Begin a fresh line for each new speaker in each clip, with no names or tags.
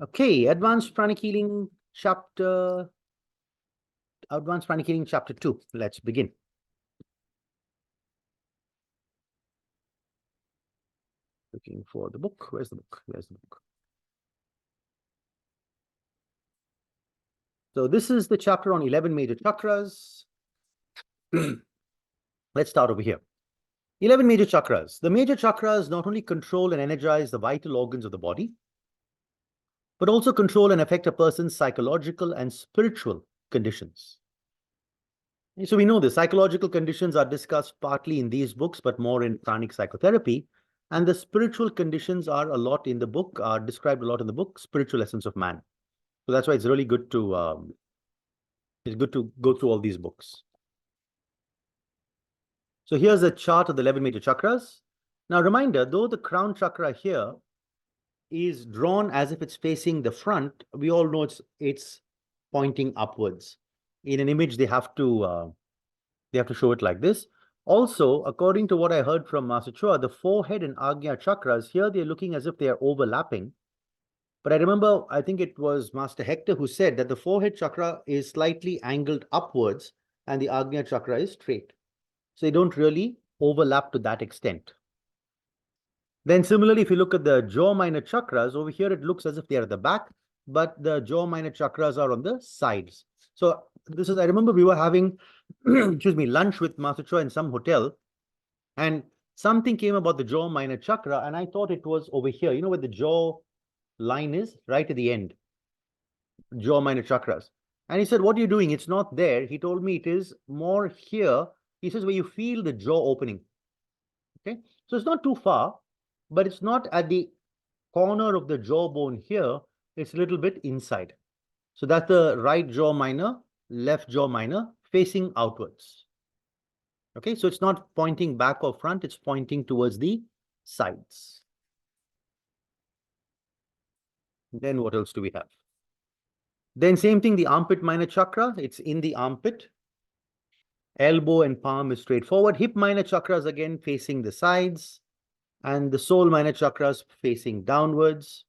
Okay, Advanced Pranic Healing chapter 2. Let's begin. Looking for the book. Where's the book? Where's the book? So this is the chapter on 11 major chakras. Let's start over here. 11 major chakras. The major chakras not only control and energize the vital organs of the body, but also control and affect a person's psychological and spiritual conditions. So we know the psychological conditions are discussed partly in these books, but more in pranic psychotherapy. And the spiritual conditions are a lot in the book, are described a lot in the book, Spiritual Essence of Man. So that's why it's really good to go through all these books. So here's a chart of the 11 major chakras. Now, reminder, though the crown chakra here is drawn as if it's facing the front, we all know it's pointing upwards. In an image, they have to show it like this. Also, according to what I heard from Master Chua, the forehead and Agnya chakras, here they're looking as if they are overlapping. But I remember, I think it was Master Hector who said that the forehead chakra is slightly angled upwards and the Agnya chakra is straight. So they don't really overlap to that extent. Then similarly, if you look at the jaw minor chakras, over here it looks as if they are at the back, but the jaw minor chakras are on the sides. So this is, I remember we were having, excuse me, lunch with Master Chua in some hotel, and something came about the jaw minor chakra, and I thought it was over here, you know where the jaw line is, right at the end, jaw minor chakras. And he said, what are you doing? It's not there. He told me it is more here. He says, where you feel the jaw opening. Okay, so it's not too far, but it's not at the corner of the jawbone here. It's a little bit inside. So that's the right jaw minor, left jaw minor, facing outwards. Okay, so it's not pointing back or front, it's pointing towards the sides. Then what else do we have? Then same thing, the armpit minor chakra, it's in the armpit. Elbow and palm is straightforward. Hip minor chakras again facing the sides, and the sole minor chakras facing downwards.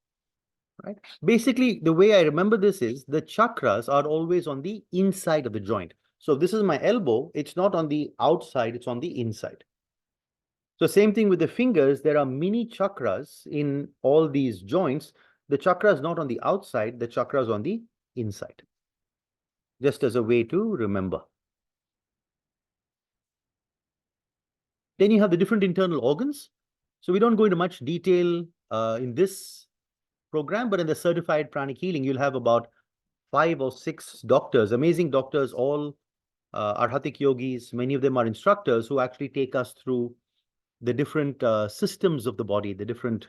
Right? Basically, the way I remember this is the chakras are always on the inside of the joint. So this is my elbow, it's not on the outside, it's on the inside. So same thing with the fingers, there are mini chakras in all these joints. The chakra is not on the outside, the chakra is on the inside. Just as a way to remember. Then you have the different internal organs. So we don't go into much detail in this program, but in the certified pranic healing, you'll have about 5 or 6 doctors, amazing doctors, all Arhatic yogis. Many of them are instructors who actually take us through the different systems of the body, the different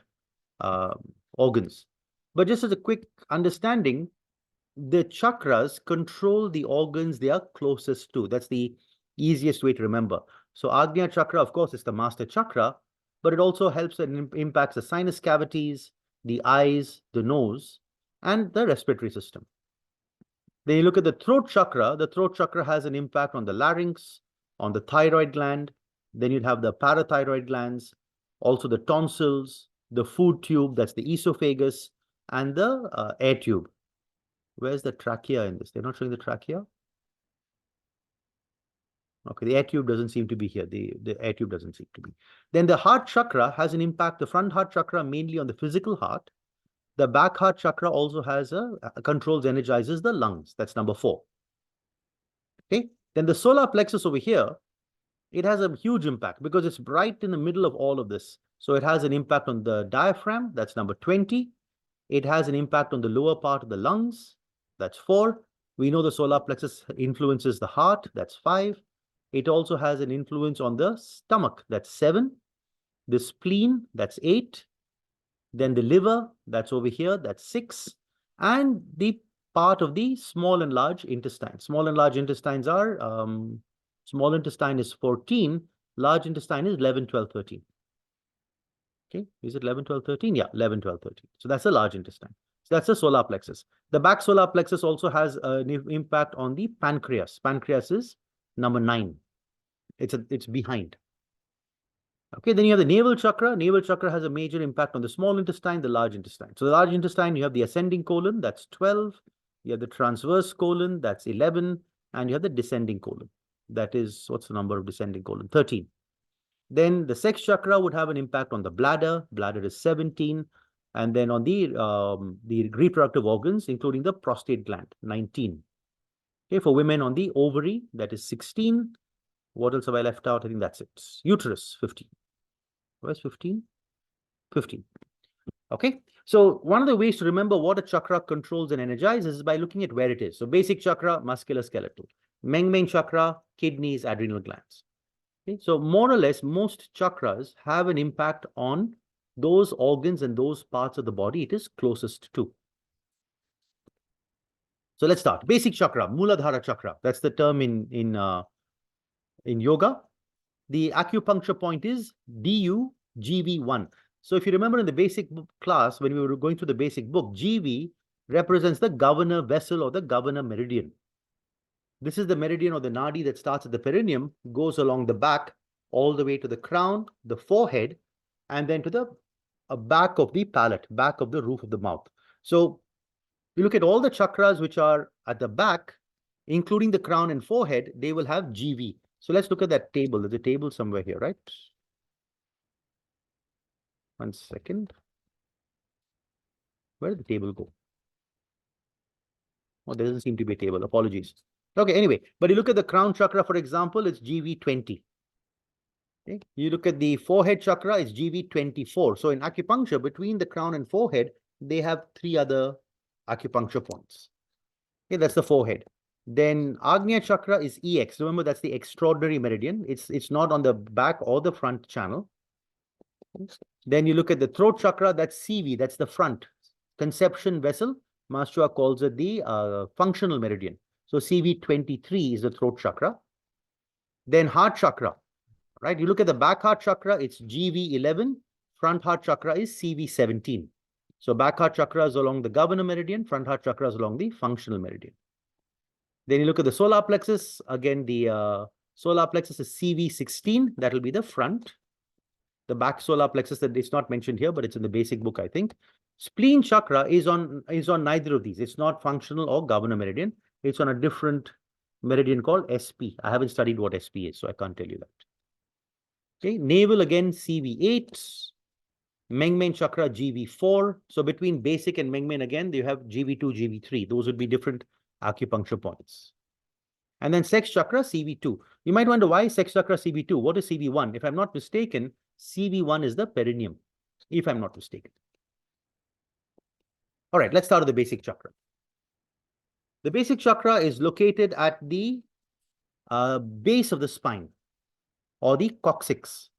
organs. But just as a quick understanding, the chakras control the organs they are closest to. That's the easiest way to remember. So Agnya chakra, of course, is the master chakra, but it also helps and impacts the sinus cavities, the eyes, the nose, and the respiratory system. Then you look at the throat chakra has an impact on the larynx, on the thyroid gland. Then you'd have the parathyroid glands, also the tonsils, the food tube, that's the esophagus, and the air tube. Where's the trachea in this? They're not showing the trachea? Okay, the air tube doesn't seem to be here. The air tube doesn't seem to be. Then the heart chakra has an impact, the front heart chakra mainly on the physical heart. The back heart chakra also has controls, energizes the lungs. That's number 4. Okay, then the solar plexus over here, it has a huge impact because it's right in the middle of all of this. So it has an impact on the diaphragm. That's number 20. It has an impact on the lower part of the lungs. That's 4. We know the solar plexus influences the heart. That's 5. It also has an influence on the stomach. That's 7. The spleen, that's 8. Then the liver, that's over here, that's 6. And the part of the small and large intestine. Small and large intestines are, small intestine is 14, large intestine is 11, 12, 13. Okay, is it 11, 12, 13? Yeah, 11, 12, 13. So that's the large intestine. So that's the solar plexus. The back solar plexus also has an impact on the pancreas. Pancreas is number 9. It's behind. Okay, then you have the navel chakra. Navel chakra has a major impact on the small intestine, the large intestine. So the large intestine, you have the ascending colon, that's 12. You have the transverse colon, that's 11. And you have the descending colon. That is, what's the number of descending colon? 13. Then the sex chakra would have an impact on the bladder. Bladder is 17. And then on the reproductive organs, including the prostate gland, 19. Okay, for women on the ovary, that is 16. What else have I left out? I think that's it. Uterus, 15. Where's 15? 15. Okay. So one of the ways to remember what a chakra controls and energizes is by looking at where it is. So basic chakra, musculoskeletal. Main chakra, kidneys, adrenal glands. Okay. So more or less, most chakras have an impact on those organs and those parts of the body it is closest to. So let's start. Basic chakra, Muladhara chakra. That's the term in yoga. The acupuncture point is DU-GV1. So if you remember in the basic class, when we were going through the basic book, GV represents the governor vessel or the governor meridian. This is the meridian or the nadi that starts at the perineum, goes along the back, all the way to the crown, the forehead, and then to the back of the palate, back of the roof of the mouth. So you look at all the chakras which are at the back, including the crown and forehead, they will have GV. So let's look at that table. There's a table somewhere here, right? 1 second. Where did the table go? Oh, there doesn't seem to be a table. Apologies. Okay, anyway, but you look at the crown chakra, for example, it's GV20. Okay. You look at the forehead chakra, it's GV24. So in acupuncture, between the crown and forehead, they have 3 other acupuncture points. Okay, that's the forehead. Then Agnya chakra is EX. Remember, that's the extraordinary meridian. It's not on the back or the front channel. Then you look at the throat chakra, that's CV, that's the front. Conception vessel, Master calls it the functional meridian. So CV23 is the throat chakra. Then heart chakra, right? You look at the back heart chakra, it's GV11. Front heart chakra is CV17. So back heart chakra is along the governor meridian, front heart chakra is along the functional meridian. Then you look at the solar plexus, again, the solar plexus is CV16, that will be the front. The back solar plexus, that it's not mentioned here, but it's in the basic book, I think. Spleen chakra is on neither of these. It's not functional or governor meridian. It's on a different meridian called SP. I haven't studied what SP is, so I can't tell you that. Okay, navel again, CV8. Main chakra, GV4. So between basic and main again, you have GV2, GV3. Those would be different acupuncture points. And then sex chakra, CV2. You might wonder why sex chakra, CV2. What is CV1? If I'm not mistaken, CV1 is the perineum, if I'm not mistaken. All right, let's start with the basic chakra. The basic chakra is located at the base of the spine, or the coccyx.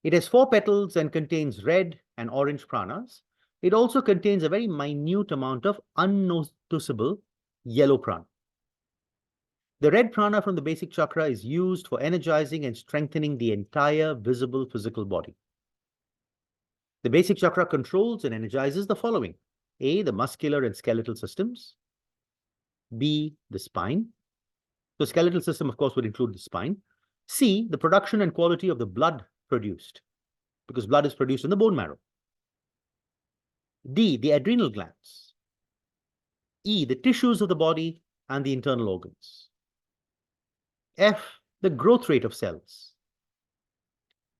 It has 4 petals and contains red and orange pranas. It also contains a very minute amount of unnoticeable yellow prana. The red prana from the basic chakra is used for energizing and strengthening the entire visible physical body. The basic chakra controls and energizes the following: A, the muscular and skeletal systems; B, the spine. The skeletal system, of course, would include the spine. C, the production and quality of the blood produced, because blood is produced in the bone marrow. D, the adrenal glands. E, the tissues of the body and the internal organs. F, the growth rate of cells.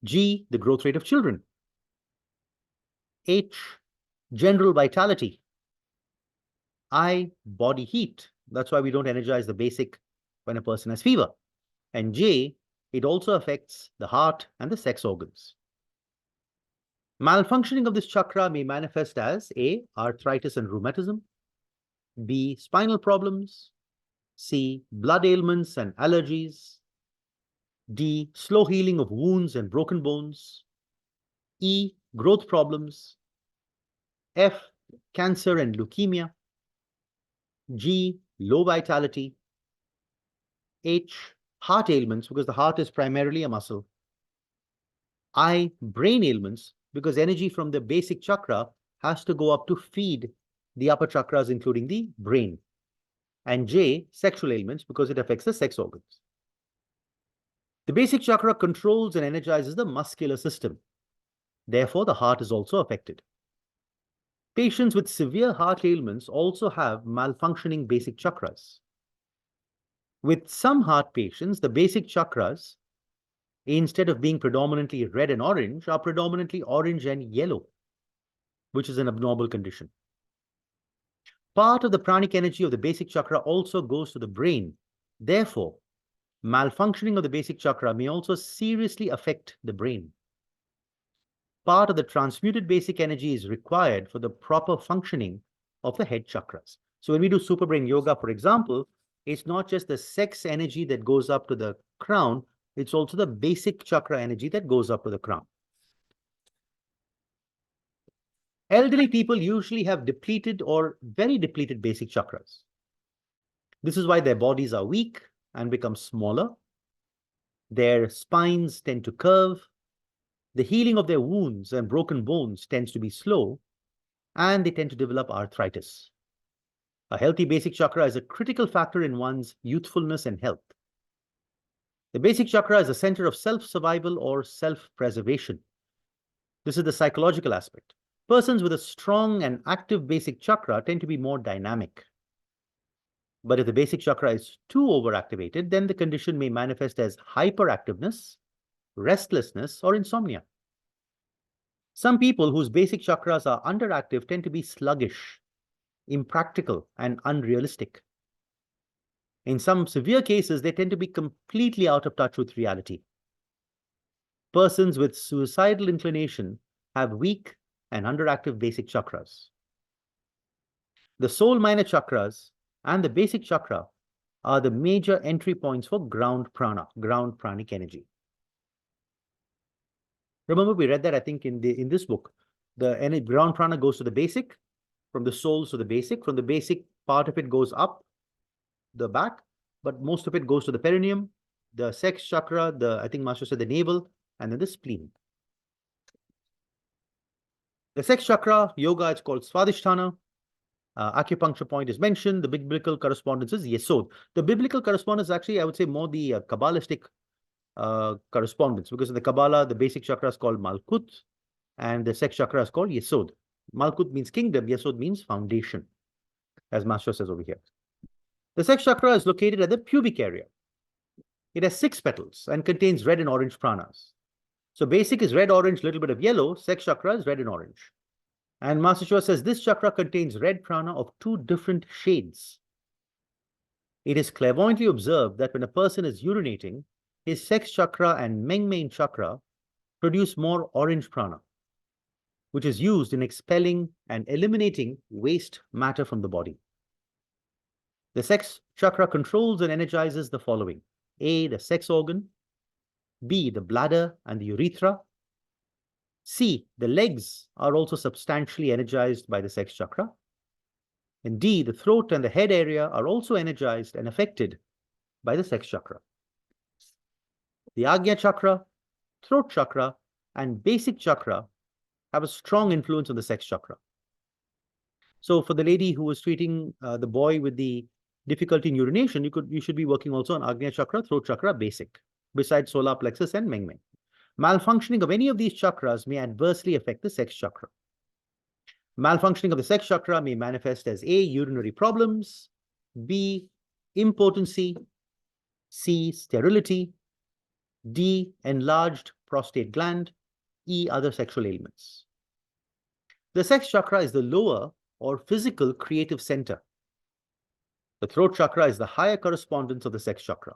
G, the growth rate of children. H, general vitality. I, body heat. That's why we don't energize the basic when a person has fever. And J, it also affects the heart and the sex organs. Malfunctioning of this chakra may manifest as A, arthritis and rheumatism; B, spinal problems; C, blood ailments and allergies; D, slow healing of wounds and broken bones; E, growth problems; F, cancer and leukemia; G, low vitality; H, heart ailments, because the heart is primarily a muscle; I, brain ailments, because energy from the basic chakra has to go up to feed the upper chakras, including the brain; and J, sexual ailments, because it affects the sex organs. The basic chakra controls and energizes the muscular system. Therefore, the heart is also affected. Patients with severe heart ailments also have malfunctioning basic chakras. With some heart patients, the basic chakras, instead of being predominantly red and orange, are predominantly orange and yellow, which is an abnormal condition. Part of the pranic energy of the basic chakra also goes to the brain. Therefore, malfunctioning of the basic chakra may also seriously affect the brain. Part of the transmuted basic energy is required for the proper functioning of the head chakras. So when we do super brain yoga, for example, it's not just the sex energy that goes up to the crown, it's also the basic chakra energy that goes up to the crown. Elderly people usually have depleted or very depleted basic chakras. This is why their bodies are weak and become smaller. Their spines tend to curve. The healing of their wounds and broken bones tends to be slow, and they tend to develop arthritis. A healthy basic chakra is a critical factor in one's youthfulness and health. The basic chakra is a center of self-survival or self-preservation. This is the psychological aspect. Persons with a strong and active basic chakra tend to be more dynamic. But if the basic chakra is too overactivated, then the condition may manifest as hyperactiveness, restlessness, or insomnia. Some people whose basic chakras are underactive tend to be sluggish, impractical, and unrealistic. In some severe cases, they tend to be completely out of touch with reality. Persons with suicidal inclination have weak and underactive basic chakras. The soul minor chakras and the basic chakra are the major entry points for ground prana, ground pranic energy. Remember, we read that, I think, in this book. The ground prana goes to the basic, from the soul to the basic. From the basic, part of it goes up the back, but most of it goes to the perineum, the sex chakra, I think Master said the navel, and then the spleen. The sex chakra, yoga, it's called Swadhisthana. Acupuncture point is mentioned. The biblical correspondence is Yesod. The biblical correspondence, actually, I would say more the Kabbalistic correspondence, because in the Kabbalah, the basic chakra is called Malkut, and the sex chakra is called Yesod. Malkut means kingdom, Yesod means foundation, as Master says over here. The sex chakra is located at the pubic area. It has 6 petals and contains red and orange pranas. So basic is red, orange, little bit of yellow. Sex chakra is red and orange. And Master Shiva says this chakra contains red prana of 2 different shades. It is clairvoyantly observed that when a person is urinating, his sex chakra and Mengmain chakra produce more orange prana, which is used in expelling and eliminating waste matter from the body. The sex chakra controls and energizes the following: A, the sex organ; B, the bladder and the urethra; C, the legs are also substantially energized by the sex chakra; and D, the throat and the head area are also energized and affected by the sex chakra. The Agnya chakra, throat chakra, and basic chakra have a strong influence on the sex chakra. So for the lady who was treating the boy with the difficulty in urination, you should be working also on Agnya chakra, throat chakra, basic, besides solar plexus and Mengmen. Malfunctioning of any of these chakras may adversely affect the sex chakra. Malfunctioning of the sex chakra may manifest as A, urinary problems; B, impotency; C, sterility; D, enlarged prostate gland; E, other sexual ailments. The sex chakra is the lower or physical creative center. The throat chakra is the higher correspondence of the sex chakra.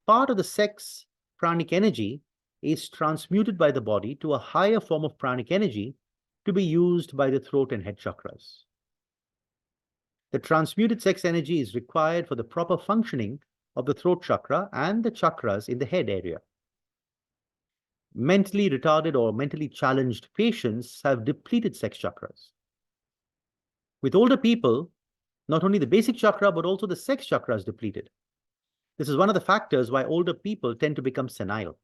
Part of the sex pranic energy is transmuted by the body to a higher form of pranic energy to be used by the throat and head chakras. The transmuted sex energy is required for the proper functioning of the throat chakra and the chakras in the head area. Mentally retarded or mentally challenged patients have depleted sex chakras. With older people, not only the basic chakra, but also the sex chakra is depleted. This is one of the factors why older people tend to become senile.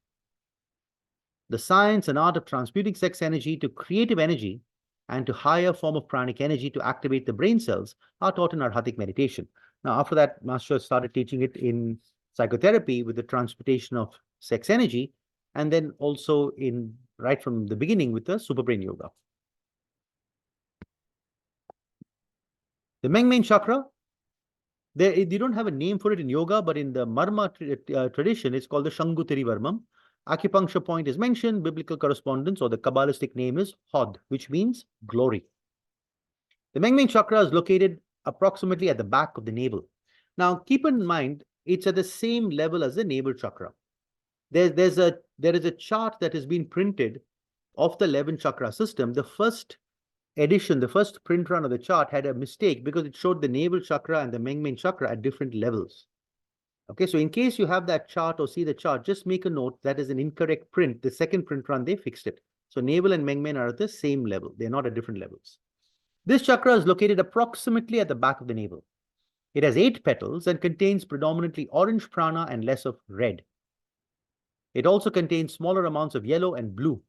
The science and art of transmuting sex energy to creative energy and to higher form of pranic energy to activate the brain cells are taught in Arhatic meditation. Now, after that, Master started teaching it in psychotherapy with the transportation of sex energy, and then also right from the beginning with the superbrain yoga. The Mengmen chakra, they don't have a name for it in yoga, but in the Marma tradition, it's called the Shangutiri Varmam. Acupuncture point is mentioned, biblical correspondence or the Kabbalistic name is Hod, which means glory. The Mengmen chakra is located approximately at the back of the navel. Now, keep in mind, it's at the same level as the navel chakra. There is a chart that has been printed of the 11 chakra system. The first edition, the first print run of the chart had a mistake because it showed the navel chakra and the Mengmen chakra at different levels. Okay, so in case you have that chart or see the chart, just make a note that is an incorrect print. The second print run, they fixed it. So navel and Mengmen are at the same level. They're not at different levels. This chakra is located approximately at the back of the navel. It has 8 petals and contains predominantly orange prana and less of red. It also contains smaller amounts of yellow and blue.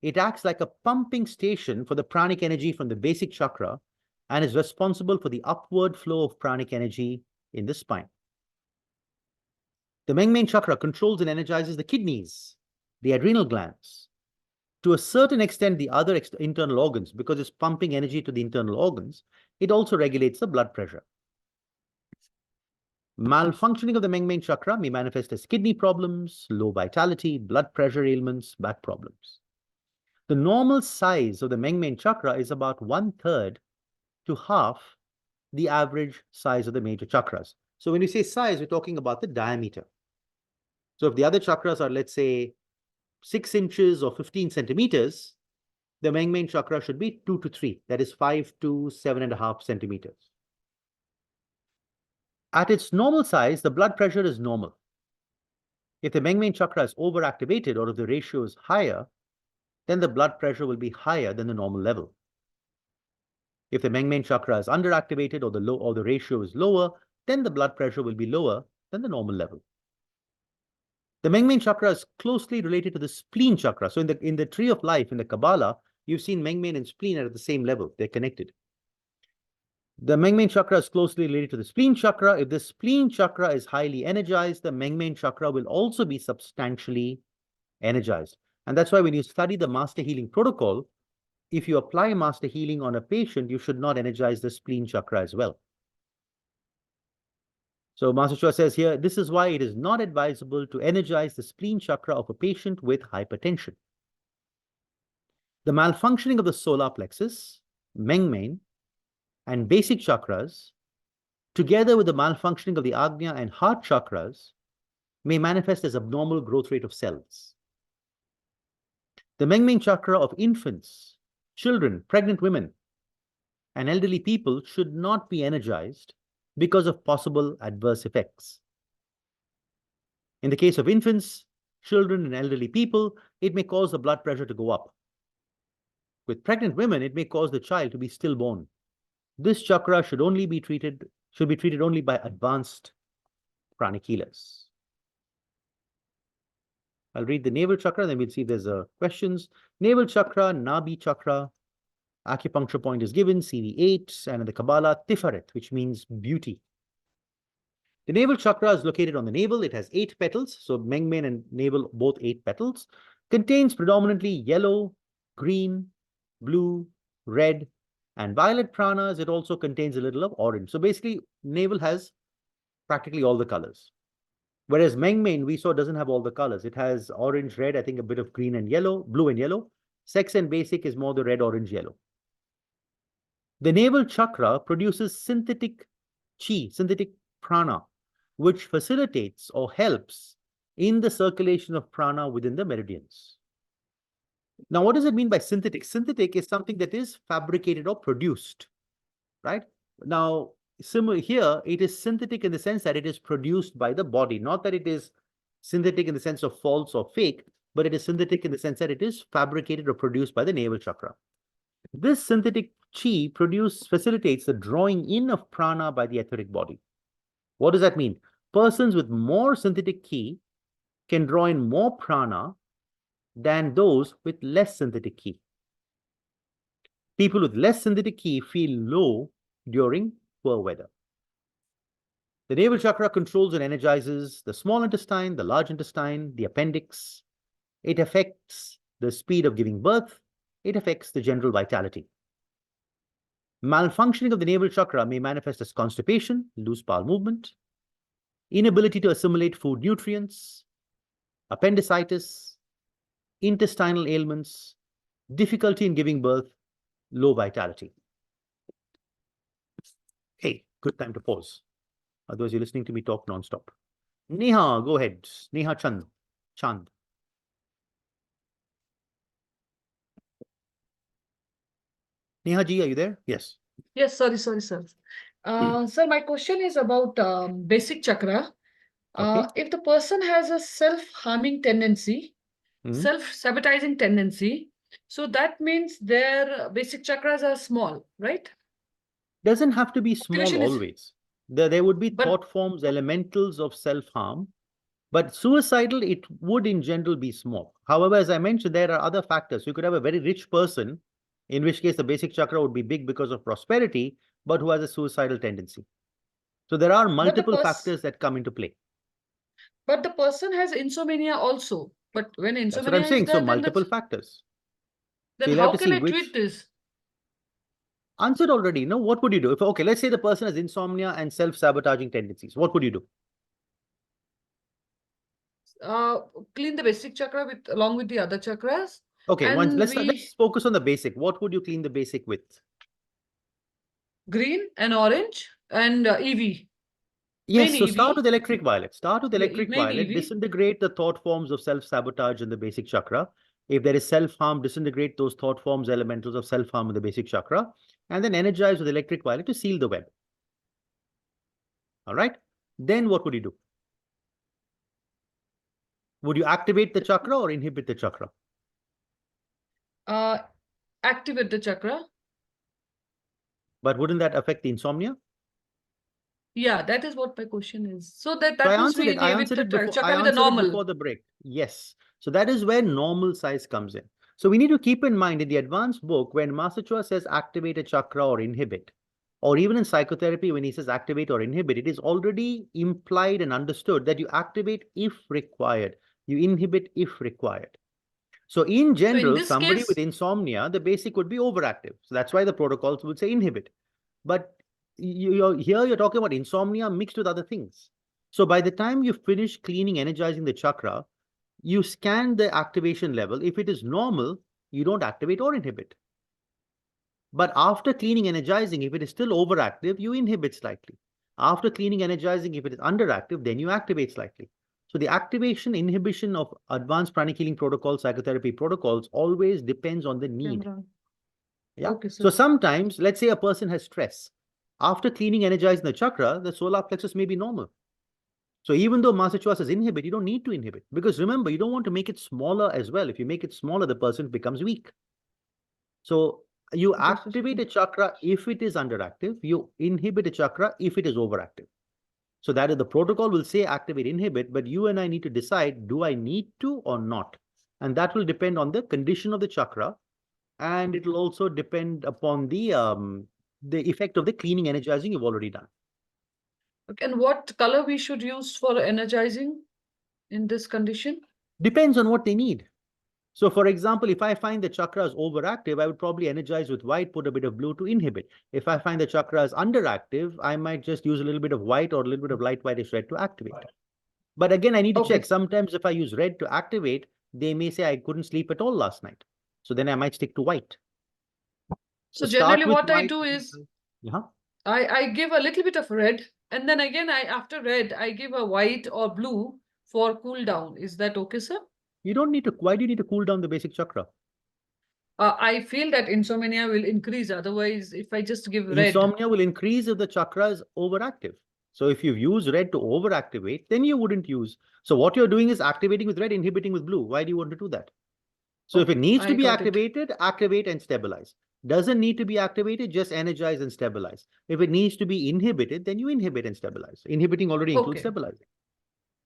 It acts like a pumping station for the pranic energy from the basic chakra and is responsible for the upward flow of pranic energy in the spine. The Mengmen chakra controls and energizes the kidneys, the adrenal glands, to a certain extent the other internal organs, because it's pumping energy to the internal organs. It also regulates the blood pressure. Malfunctioning of the Mengmen chakra may manifest as kidney problems, low vitality, blood pressure ailments, back problems. The normal size of the Mengmen chakra is about 1/3 to half the average size of the major chakras. So when you say size, we're talking about the diameter. So if the other chakras are, let's say, 6 inches or 15 centimeters, the Mengmen chakra should be 2 to 3, that is 5 to 7.5 centimeters. At its normal size, the blood pressure is normal. If the Mengmen chakra is overactivated or if the ratio is higher, then the blood pressure will be higher than the normal level. If the Mengmen chakra is underactivated or the ratio is lower, then the blood pressure will be lower than the normal level. The Mengmen chakra is closely related to the spleen chakra. So in the tree of life, in the Kabbalah, you've seen Mengmen and spleen are at the same level. They're connected. The Mengmen chakra is closely related to the spleen chakra. If the spleen chakra is highly energized, the Mengmen chakra will also be substantially energized. And that's why when you study the master healing protocol, if you apply master healing on a patient, you should not energize the spleen chakra as well. So Master Shua says here, this is why it is not advisable to energize the spleen chakra of a patient with hypertension. The malfunctioning of the solar plexus, Mengmen, and basic chakras, together with the malfunctioning of the Agnya and heart chakras, may manifest as abnormal growth rate of cells. The Mengmen chakra of infants, children, pregnant women, and elderly people should not be energized because of possible adverse effects. In the case of infants, children, and elderly people, it may cause the blood pressure to go up. With pregnant women, it may cause the child to be stillborn. This chakra should be treated only by advanced pranic healers. I'll read the navel chakra, then we'll see if there's questions. Navel chakra, Nabi chakra, acupuncture point is given, CV8, and in the Kabbalah, Tiferet, which means beauty. The navel chakra is located on the navel. It has 8 petals, so Mengmen and navel both 8 petals. Contains predominantly yellow, green, blue, red, and violet pranas. It also contains a little of orange. So basically, navel has practically all the colors. Whereas Mengmen, we saw, doesn't have all the colors. It has orange, red, I think a bit of green and yellow, blue and yellow. Sex and basic is more the red, orange, yellow. The navel chakra produces synthetic chi, synthetic prana, which facilitates or helps in the circulation of prana within the meridians. Now, what does it mean by synthetic? Synthetic is something that is fabricated or produced, right? Now, similar here, it is synthetic in the sense that it is produced by the body, not that it is synthetic in the sense of false or fake, but it is synthetic in the sense that it is fabricated or produced by the navel chakra. This synthetic chi facilitates the drawing in of prana by the etheric body. What does that mean? Persons with more synthetic ki can draw in more prana than those with less synthetic ki. People with less synthetic ki feel low during poor weather. The navel chakra controls and energizes the small intestine, the large intestine, the appendix. It affects the speed of giving birth. It affects the general vitality. Malfunctioning of the navel chakra may manifest as constipation, loose bowel movement, inability to assimilate food nutrients, appendicitis, intestinal ailments, difficulty in giving birth, low vitality. Hey, good time to pause. Otherwise, you're listening to me talk non-stop. Neha, go ahead. Neha Chand. Neha ji, are you there? Yes.
Yes, sorry, sir. Sir, my question is about basic chakra.
Okay.
If the person has a self-harming tendency, self-sabotaging tendency, so that means their basic chakras are small, right?
Doesn't have to be small
Activation is,
always. There would be
but
thought forms, elementals of self-harm, but suicidal, it would in general be small. However, as I mentioned, there are other factors. You could have a very rich person, in which case the basic chakra would be big because of prosperity, but who has a suicidal tendency. So there are multiple factors that come into play.
But the person has insomnia also. But when
That's what I'm
insomnia is
saying. So
there,
multiple factors.
then
So you'll have
how
to
can
see
I
which.
treat this?
Answered already. No, what would you do? If, okay, let's say the person has insomnia and self-sabotaging tendencies. What would you do?
Clean the basic chakra with along with the other chakras.
Okay,
And
let's focus on the basic. What would you clean the basic with?
Green and orange and EV.
Yes,
Main
so
EV.
start with electric violet. Start with electric
Main
violet.
EV.
Disintegrate the thought forms of self-sabotage in the basic chakra. If there is self-harm, disintegrate those thought forms, elementals of self-harm in the basic chakra, and then energize with electric violet to seal the web. All right. Then what would you do? Would you activate the chakra or inhibit the chakra?
Activate the chakra.
But wouldn't that affect the insomnia?
Yeah, that is what my question is. So that
So
means we
I
inhibit
answered
the
it before.
chakra
I
with the
answered it
normal.
before the break. Yes. So that is where normal size comes in. So we need to keep in mind in the advanced book, when Master Chua says activate a chakra or inhibit, or even in psychotherapy, when he says activate or inhibit, it is already implied and understood that you activate if required, you inhibit if required. So in general,
this
somebody
case,
with insomnia, the basic would be overactive. So that's why the protocols would say inhibit. But here you're talking about insomnia mixed with other things. So by the time you finish cleaning, energizing the chakra, you scan the activation level. If it is normal, you don't activate or inhibit. But after cleaning, energizing, if it is still overactive, you inhibit slightly. After cleaning, energizing, if it is underactive, then you activate slightly. So the activation, inhibition of advanced pranic healing protocols, psychotherapy protocols always depends on the need. Yeah.
Okay, sir.
So sometimes, let's say a person has stress. After cleaning, energizing the chakra, the solar plexus may be normal. So even though Master Chua says inhibit, you don't need to inhibit. Because remember, you don't want to make it smaller as well. If you make it smaller, the person becomes weak. So you activate a chakra if it is underactive. You inhibit a chakra if it is overactive. So that is the protocol will say activate, inhibit, but you and I need to decide, do I need to or not? And that will depend on the condition of the chakra. And it will also depend upon the effect of the cleaning, energizing you've already done.
Okay, and what color we should use for energizing in this condition?
Depends on what they need. So for example, if I find the chakra is overactive, I would probably energize with white, put a bit of blue to inhibit. If I find the chakra is underactive, I might just use a little bit of white or a little bit of light whitish red to activate. But again, I need to check. Sometimes if I use red to activate, they may say I couldn't sleep at all last night. So then I might stick to white.
So generally what I do is,
uh-huh.
I give a little bit of red, and then again, after red, I give a white or blue for cool down. Is that okay, sir?
You don't need to, why do you need to cool down the basic chakra?
I feel that insomnia will increase. Otherwise, if I just give red.
Insomnia will increase if the chakra is overactive. So if you use red to overactivate, then you wouldn't use. So what you're doing is activating with red, inhibiting with blue. Why do you want to do that? So if it needs to be activated, activate and stabilize. Doesn't need to be activated, just energize and stabilize. If it needs to be inhibited, then you inhibit and stabilize. Inhibiting already includes stabilizing.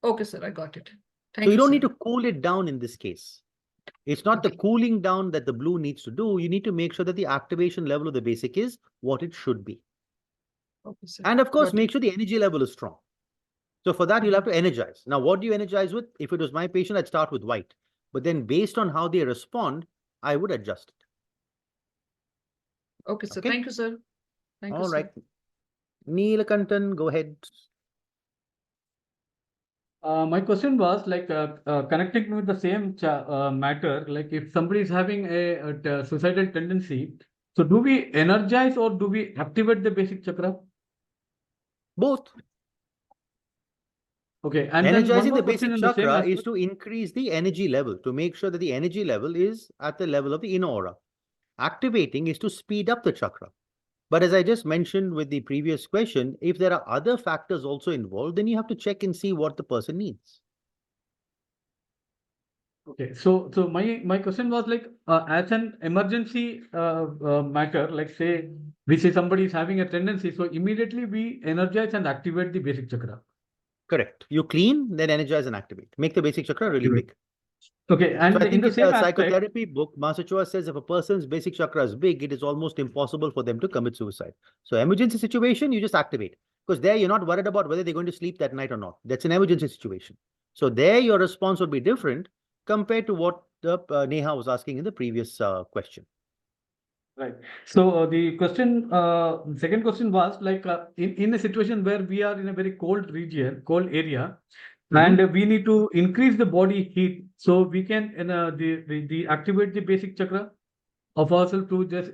Okay, sir, I got it.
So you don't need to cool it down in this case. It's not the cooling down that the blue needs to do. You need to make sure that the activation level of the basic is what it should be.
Okay, sir.
And of course, make sure the energy level is strong. So for that, you'll have to energize. Now, what do you energize with? If it was my patient, I'd start with white. But then based on how they respond, I would adjust it.
Okay, sir.
Okay.
Thank you, sir. Thank you,
All
sir.
right. Neelakantan, go ahead.
My question was like connecting with the same matter, like if somebody is having a suicidal tendency, so do we energize or do we activate the basic chakra?
Both.
Okay, and then one
Energizing
more
the
question
basic
in the same
chakra is
aspect.
to increase the energy level, to make sure that the energy level is at the level of the inner aura. Activating is to speed up the chakra. But as I just mentioned with the previous question, if there are other factors also involved, then you have to check and see what the person needs.
Okay, so my question was like as an emergency matter, like say we say somebody is having a tendency, so immediately we energize and activate the basic chakra.
Correct. You clean, then energize and activate. Make the basic chakra really
Activate.
big.
Okay, and
So I
in
think
the
in
same
the
aspect,
psychotherapy book, Master Chua says if a person's basic chakra is big, it is almost impossible for them to commit suicide. So emergency situation, you just activate. Because there you're not worried about whether they're going to sleep that night or not. That's an emergency situation. So there your response would be different compared to what the Neha was asking in the previous question.
right. So the question, second question was like in a situation where we are in a very cold region, cold area, and we need to increase the body heat, so we can the activate the basic chakra of ourselves to just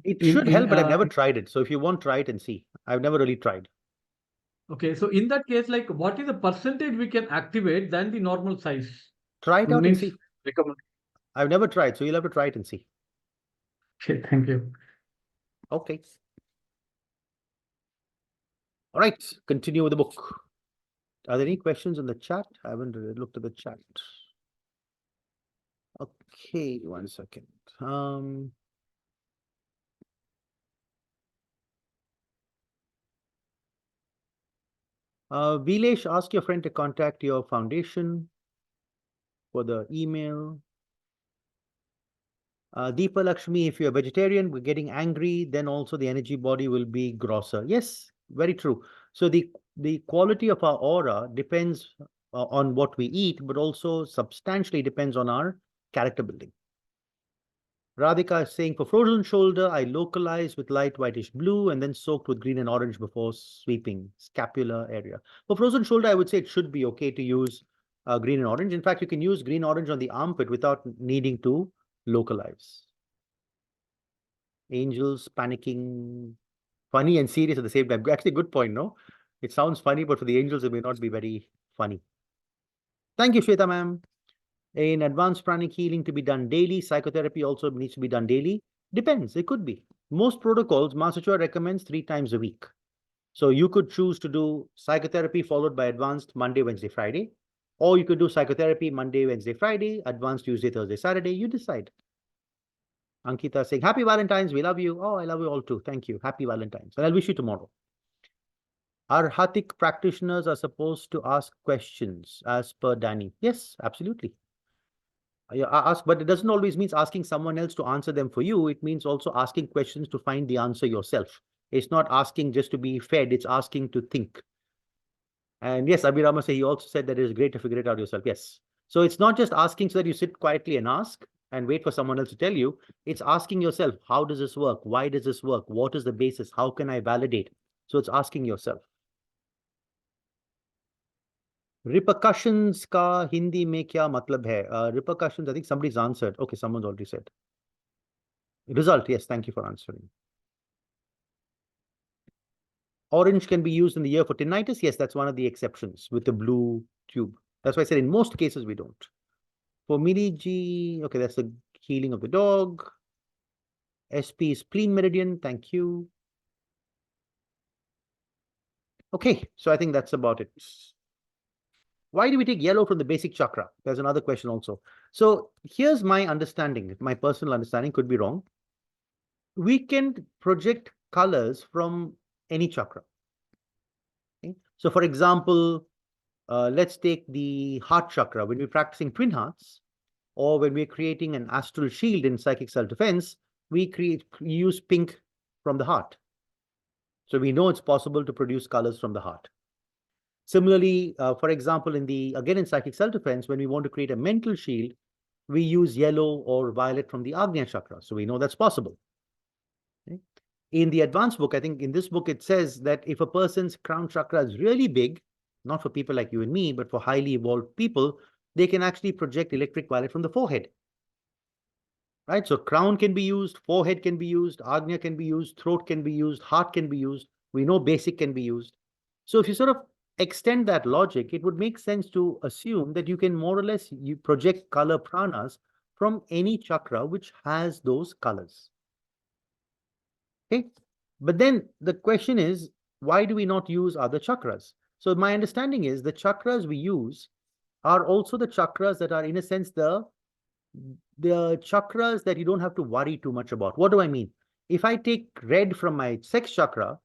It should
in
help, but I've never tried it. So if you want, try it and see. I've never really tried.
okay. So in that case, like what is the percentage we can activate than the normal size?
Try it out and
Means
see.
recommend.
I've never tried, so you'll have to try it and see.
Okay, thank you.
Okay. All right, continue with the book. Are there any questions in the chat? I haven't looked at the chat. Okay, 1 second. Vilesh, ask your friend to contact your foundation for the email. Deepa Lakshmi, if you're a vegetarian, we're getting angry, then also the energy body will be grosser. Yes, very true. So the quality of our aura depends on what we eat, but also substantially depends on our character building. Radhika is saying, for frozen shoulder, I localize with light whitish blue and then soaked with green and orange before sweeping scapular area. For frozen shoulder, I would say it should be okay to use green and orange. In fact, you can use green orange on the armpit without needing to localize. Angels panicking, funny and serious at the same time. Actually, good point, no? It sounds funny, but for the angels, it may not be very funny. Thank you, Shweta ma'am. In advanced pranic healing to be done daily, psychotherapy also needs to be done daily. Depends, it could be. Most protocols, Master Chua recommends 3 times a week. So you could choose to do psychotherapy followed by advanced Monday, Wednesday, Friday. Or you could do psychotherapy Monday, Wednesday, Friday, advanced Tuesday, Thursday, Saturday. You decide. Ankita saying, Happy Valentine's, we love you. Oh, I love you all too. Thank you. Happy Valentine's. And I'll wish you tomorrow. Arhatic practitioners are supposed to ask questions as per Danny. Yes, absolutely. Ask, but it doesn't always mean asking someone else to answer them for you. It means also asking questions to find the answer yourself. It's not asking just to be fed, it's asking to think. And yes, Abhirama he also said that it is great to figure it out yourself. Yes. So it's not just asking so that you sit quietly and ask and wait for someone else to tell you. It's asking yourself, how does this work? Why does this work? What is the basis? How can I validate? So it's asking yourself. Repercussions ka Hindi mein kya matlab hai? Repercussions, I think somebody's answered. Okay, someone's already said. Result, yes, thank you for answering. Orange can be used in the ear for tinnitus. Yes, that's one of the exceptions with the blue tube. That's why I said in most cases we don't. For Miliji, okay, that's the healing of the dog. SP is spleen meridian, thank you. Okay, so I think that's about it. Why do we take yellow from the basic chakra? There's another question also. So here's my understanding. My personal understanding could be wrong. We can project colors from any chakra. Okay? So for example, let's take the heart chakra. When we're practicing twin hearts, or when we're creating an astral shield in psychic self-defense, we use pink from the heart. So we know it's possible to produce colors from the heart. Similarly, for example, again in psychic self-defense, when we want to create a mental shield, we use yellow or violet from the Agnya chakra. So we know that's possible. Okay? In the advanced book, I think in this book, it says that if a person's crown chakra is really big, not for people like you and me, but for highly evolved people, they can actually project electric violet from the forehead. Right? So crown can be used, forehead can be used, Agnya can be used, throat can be used, heart can be used. We know basic can be used. So if you sort of extend that logic, it would make sense to assume that you can more or less you project color pranas from any chakra which has those colors. Okay, but then the question is, why do we not use other chakras? So my understanding is the chakras we use are also the chakras that are, in a sense, the chakras that you don't have to worry too much about. What do I mean? If I take red from my sex chakra,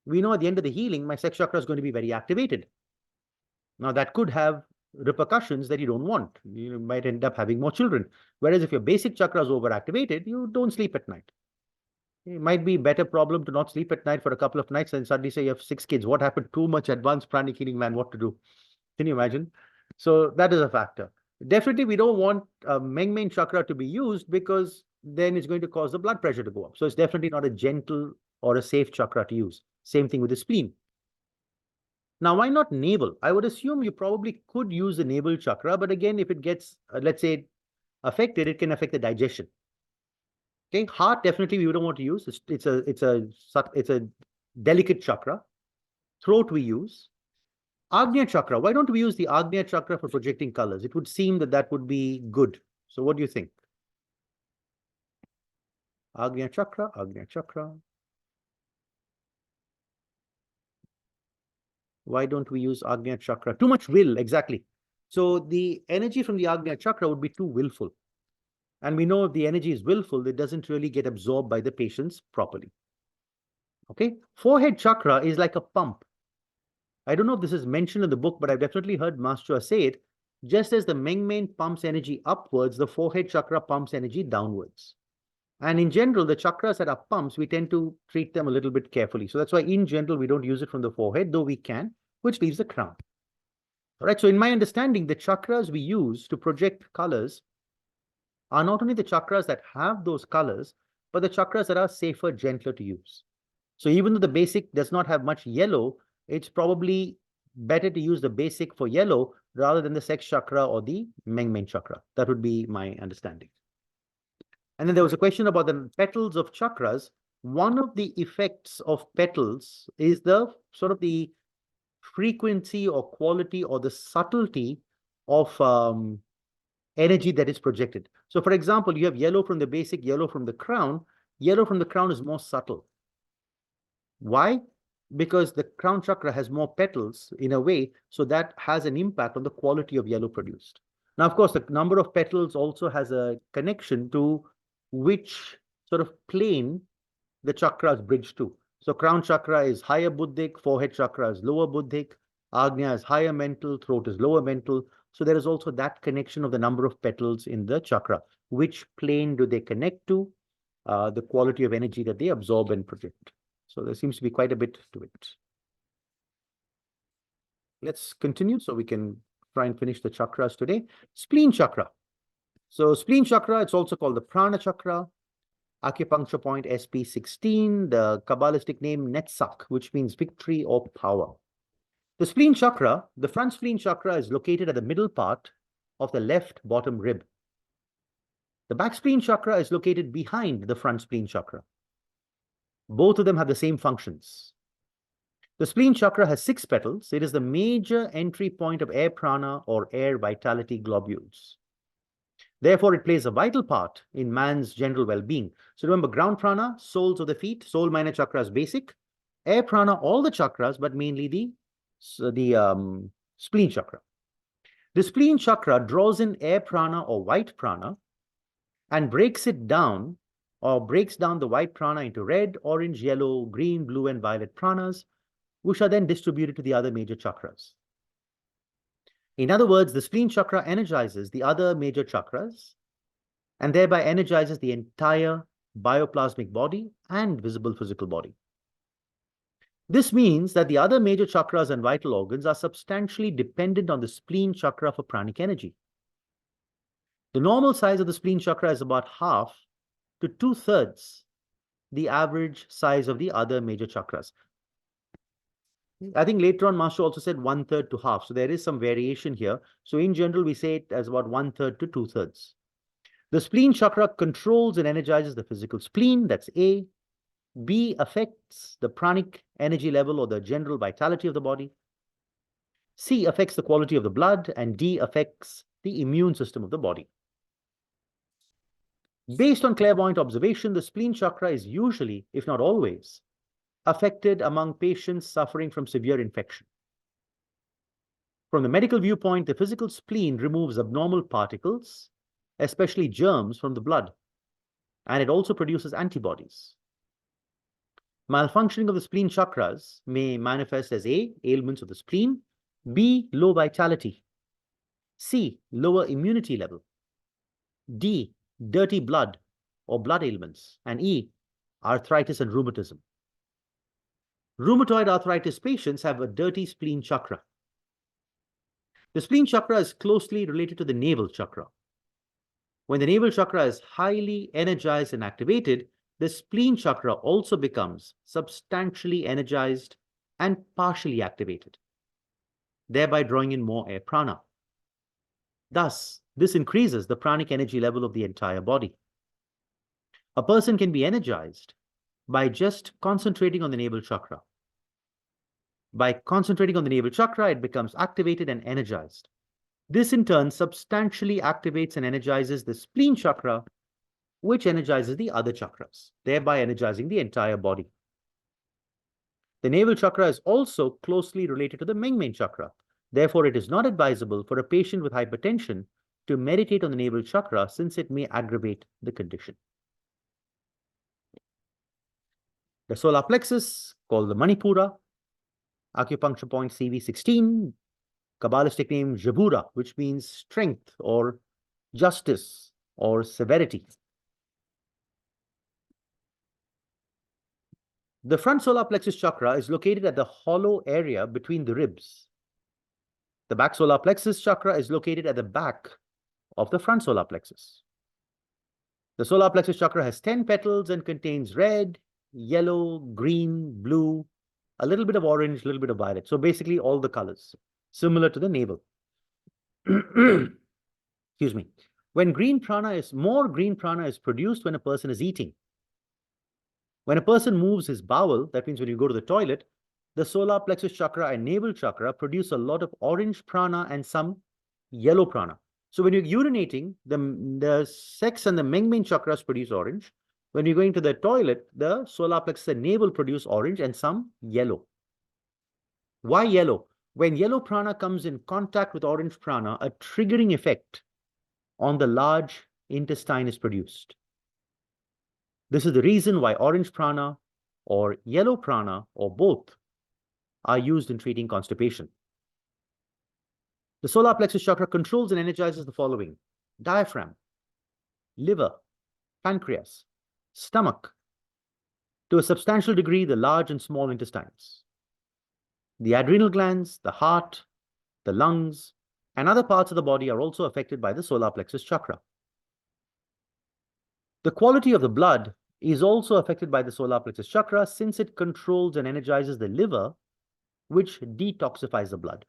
we know at the end of the healing, my sex chakra is going to be very activated. Now, that could have repercussions that you don't want. You might end up having more children. Whereas if your basic chakra is overactivated, you don't sleep at night. It might be a better problem to not sleep at night for a couple of nights and suddenly say you have 6 kids. What happened? Too much advanced pranic healing, man. What to do? Can you imagine? So that is a factor. Definitely, we don't want Meng chakra to be used because then it's going to cause the blood pressure to go up. So it's definitely not a gentle or a safe chakra to use. Same thing with the spleen. Now, why not navel? I would assume you probably could use the navel chakra, but again, if it gets, let's say, affected, it can affect the digestion. Okay, heart definitely we don't want to use. It's a delicate chakra. Throat we use. Agnya chakra. Why don't we use the Agnya chakra for projecting colors? It would seem that that would be good. So, what do you think? Agnya chakra, Agnya chakra. Why don't we use Agnya chakra? Too much will, exactly. So the energy from the Agnya chakra would be too willful. And we know if the energy is willful, it doesn't really get absorbed by the patients properly. Okay, forehead chakra is like a pump. I don't know if this is mentioned in the book, but I've definitely heard Master say it. Just as the Mengmen pumps energy upwards, the forehead chakra pumps energy downwards. And in general, the chakras that are pumps, we tend to treat them a little bit carefully. So that's why in general, we don't use it from the forehead, though we can, which leaves the crown. All right, so in my understanding, the chakras we use to project colors are not only the chakras that have those colors, but the chakras that are safer, gentler to use. So even though the basic does not have much yellow, it's probably better to use the basic for yellow rather than the sex chakra or the Mengmen chakra. That would be my understanding. And then there was a question about the petals of chakras. One of the effects of petals is the sort of the frequency or quality or the subtlety of energy that is projected. So for example, you have yellow from the basic, yellow from the crown. Yellow from the crown is more subtle. Why? Because the crown chakra has more petals in a way, so that has an impact on the quality of yellow produced. Now, of course, the number of petals also has a connection to which sort of plane the chakra is bridged to. So crown chakra is higher buddhic, forehead chakra is lower buddhic, Agnya is higher mental, throat is lower mental. So there is also that connection of the number of petals in the chakra. Which plane do they connect to? The quality of energy that they absorb and project. So there seems to be quite a bit to it. Let's continue so we can try and finish the chakras today. Spleen chakra. So spleen chakra, it's also called the prana chakra. Acupuncture point SP16, the Kabbalistic name Netzach, which means victory or power. The spleen chakra, the front spleen chakra is located at the middle part of the left bottom rib. The back spleen chakra is located behind the front spleen chakra. Both of them have the same functions. The spleen chakra has 6 petals. It is the major entry point of air prana or air vitality globules. Therefore, it plays a vital part in man's general well-being. So remember, ground prana, soles of the feet, soul minor chakra is basic. Air prana, all the chakras, but mainly the spleen chakra. The spleen chakra draws in air prana or white prana and breaks it down or breaks down the white prana into red, orange, yellow, green, blue, and violet pranas, which are then distributed to the other major chakras. In other words, the spleen chakra energizes the other major chakras and thereby energizes the entire bioplasmic body and visible physical body. This means that the other major chakras and vital organs are substantially dependent on the spleen chakra for pranic energy. The normal size of the spleen chakra is about half to 2/3 the average size of the other major chakras. I think later on, Master also said 1/3 to half. So there is some variation here. So in general, we say it as about 1/3 to 2/3. The spleen chakra controls and energizes the physical spleen. That's A. B affects the pranic energy level or the general vitality of the body. C affects the quality of the blood. And D affects the immune system of the body. Based on clairvoyant observation, the spleen chakra is usually, if not always, affected among patients suffering from severe infection. From the medical viewpoint, the physical spleen removes abnormal particles, especially germs, from the blood, and it also produces antibodies. Malfunctioning of the spleen chakras may manifest as A, ailments of the spleen, B, low vitality, C, lower immunity level, D, dirty blood or blood ailments, and E, arthritis and rheumatism. Rheumatoid arthritis patients have a dirty spleen chakra. The spleen chakra is closely related to the navel chakra. When the navel chakra is highly energized and activated, the spleen chakra also becomes substantially energized and partially activated, thereby drawing in more air prana. Thus, this increases the pranic energy level of the entire body. A person can be energized by just concentrating on the navel chakra. By concentrating on the navel chakra, it becomes activated and energized. This in turn substantially activates and energizes the spleen chakra, which energizes the other chakras, thereby energizing the entire body. The navel chakra is also closely related to the mengmen chakra. Therefore, it is not advisable for a patient with hypertension to meditate on the navel chakra, since it may aggravate the condition. The solar plexus, called the Manipura, acupuncture point CV16, Kabbalistic name Jabura, which means strength or justice or severity. The front solar plexus chakra is located at the hollow area between the ribs. The back solar plexus chakra is located at the back of the front solar plexus. The solar plexus chakra has 10 petals and contains red, yellow, green, blue, a little bit of orange, a little bit of violet. So basically all the colors, similar to the navel. Excuse me. When more green prana is produced when a person is eating. When a person moves his bowel, that means when you go to the toilet, the solar plexus chakra and navel chakra produce a lot of orange prana and some yellow prana. So when you're urinating, the sex and the mengmen chakras produce orange. When you're going to the toilet, the solar plexus and navel produce orange and some yellow. Why yellow? When yellow prana comes in contact with orange prana, a triggering effect on the large intestine is produced. This is the reason why orange prana or yellow prana or both are used in treating constipation. The solar plexus chakra controls and energizes the following: diaphragm, liver, pancreas, stomach, to a substantial degree the large and small intestines, the adrenal glands, the heart, the lungs, and other parts of the body are also affected by the solar plexus chakra. The quality of the blood is also affected by the solar plexus chakra, since it controls and energizes the liver, which detoxifies the blood.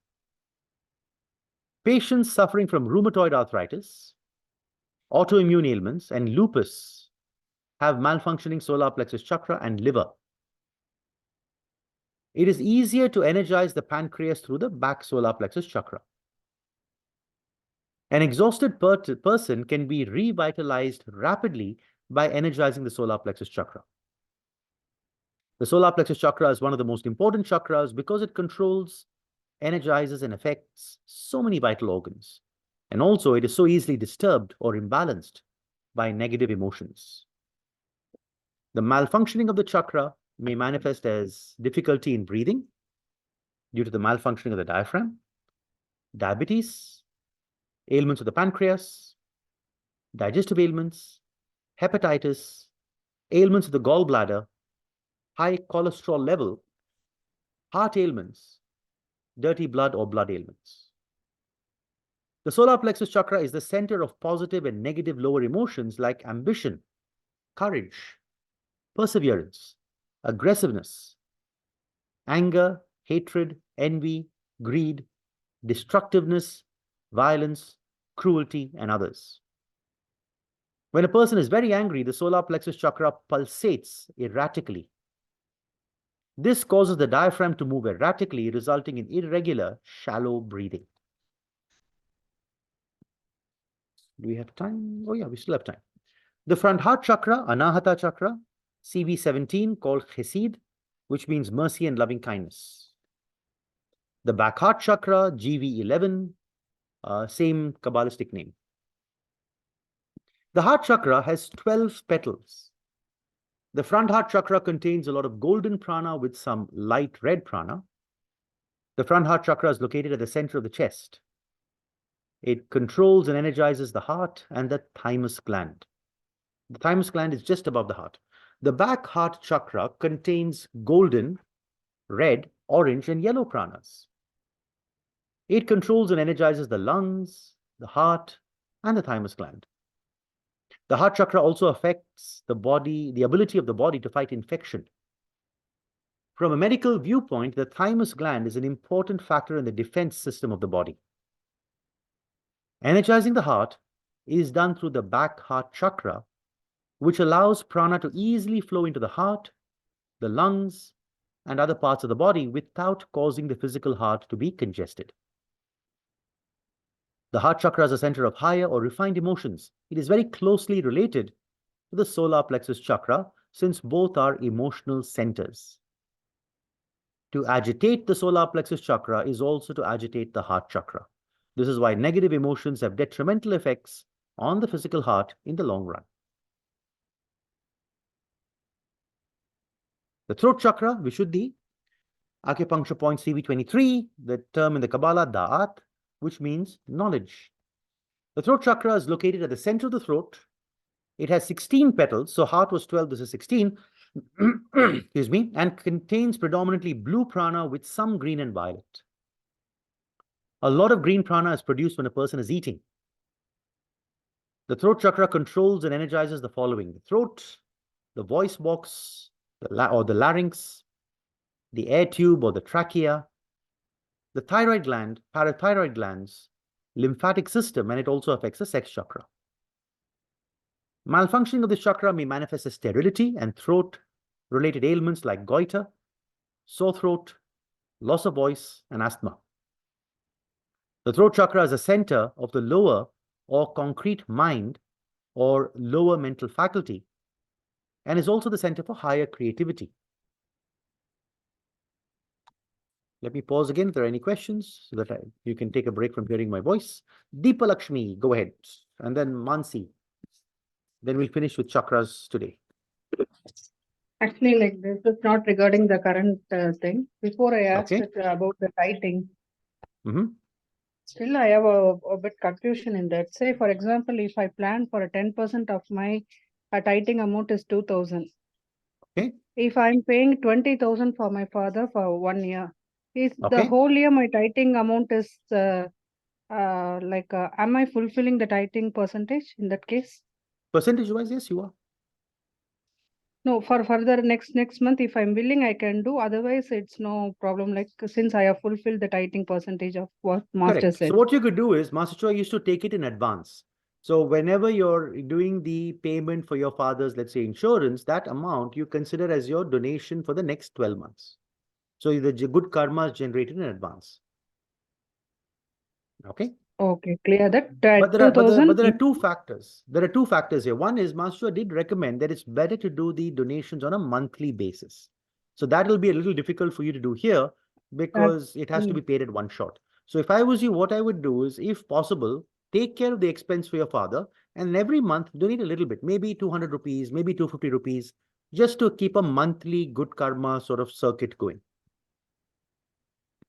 Patients suffering from rheumatoid arthritis, autoimmune ailments, and lupus have malfunctioning solar plexus chakra and liver. It is easier to energize the pancreas through the back solar plexus chakra. An exhausted person can be revitalized rapidly by energizing the solar plexus chakra. The solar plexus chakra is one of the most important chakras because it controls, energizes, and affects so many vital organs. And also, it is so easily disturbed or imbalanced by negative emotions. The malfunctioning of the chakra may manifest as difficulty in breathing due to the malfunctioning of the diaphragm, diabetes, ailments of the pancreas, digestive ailments, hepatitis, ailments of the gallbladder, high cholesterol level, heart ailments, dirty blood or blood ailments. The solar plexus chakra is the center of positive and negative lower emotions like ambition, courage, perseverance, aggressiveness, anger, hatred, envy, greed, destructiveness, violence, cruelty, and others. When a person is very angry, the solar plexus chakra pulsates erratically. This causes the diaphragm to move erratically, resulting in irregular, shallow breathing. Do we have time? Oh yeah, we still have time. The front heart chakra, Anahata chakra, CV17, called Chesed, which means mercy and loving kindness. The back heart chakra, GV11, same Kabbalistic name. The heart chakra has 12 petals. The front heart chakra contains a lot of golden prana with some light red prana. The front heart chakra is located at the center of the chest. It controls and energizes the heart and the thymus gland. The thymus gland is just above the heart. The back heart chakra contains golden, red, orange, and yellow pranas. It controls and energizes the lungs, the heart, and the thymus gland. The heart chakra also affects the body, the ability of the body to fight infection. From a medical viewpoint, the thymus gland is an important factor in the defense system of the body. Energizing the heart is done through the back heart chakra, which allows prana to easily flow into the heart, the lungs, and other parts of the body without causing the physical heart to be congested. The heart chakra is a center of higher or refined emotions. It is very closely related to the solar plexus chakra since both are emotional centers. To agitate the solar plexus chakra is also to agitate the heart chakra. This is why negative emotions have detrimental effects on the physical heart in the long run. The throat chakra, Vishuddhi, acupuncture point CV23, the term in the Kabbalah, Da'at, which means knowledge. The throat chakra is located at the center of the throat. It has 16 petals, so heart was 12, this is 16, excuse me, and contains predominantly blue prana with some green and violet. A lot of green prana is produced when a person is eating. The throat chakra controls and energizes the following: the throat, the voice box, the larynx, the air tube or the trachea, the thyroid gland, parathyroid glands, lymphatic system, and it also affects the sex chakra. Malfunctioning of this chakra may manifest as sterility and throat-related ailments like goiter, sore throat, loss of voice, and asthma. The throat chakra is a center of the lower or concrete mind or lower mental faculty, and is also the center for higher creativity. Let me pause again if there are any questions so that you can take a break from hearing my voice. Deepa Lakshmi, go ahead. And then Mansi. Then we'll finish with chakras today.
Actually, like this is not regarding the current thing. Before I asked
Okay.
it about the writing,
Mm-hmm.
still I have a bit confusion in that. Say, for example, if I plan for a 10% of my tithing amount is 2,000.
Okay.
If I'm paying 20,000 for my father for 1 year, is the
Okay.
whole year my tithing amount is am I fulfilling the tithing percentage in that case?
Percentage-wise, yes, you are.
No, for further next month, if I'm willing, I can do. Otherwise, it's no problem. Like since I have fulfilled the tithing percentage of what Master
Correct.
said.
So what you could do is, Master Choi used to take it in advance. So whenever you're doing the payment for your father's, let's say, insurance, that amount you consider as your donation for the next 12 months. So the good karma is generated in advance. Okay.
Okay, clear that.
But there are
2,000.
two factors. There are two factors here. One is Master did recommend that it's better to do the donations on a monthly basis. So that will be a little difficult for you to do here because it has to be paid at one shot. So if I was you, what I would do is, if possible, take care of the expense for your father and every month donate a little bit, maybe 200 rupees, maybe 250 rupees, just to keep a monthly good karma sort of circuit going.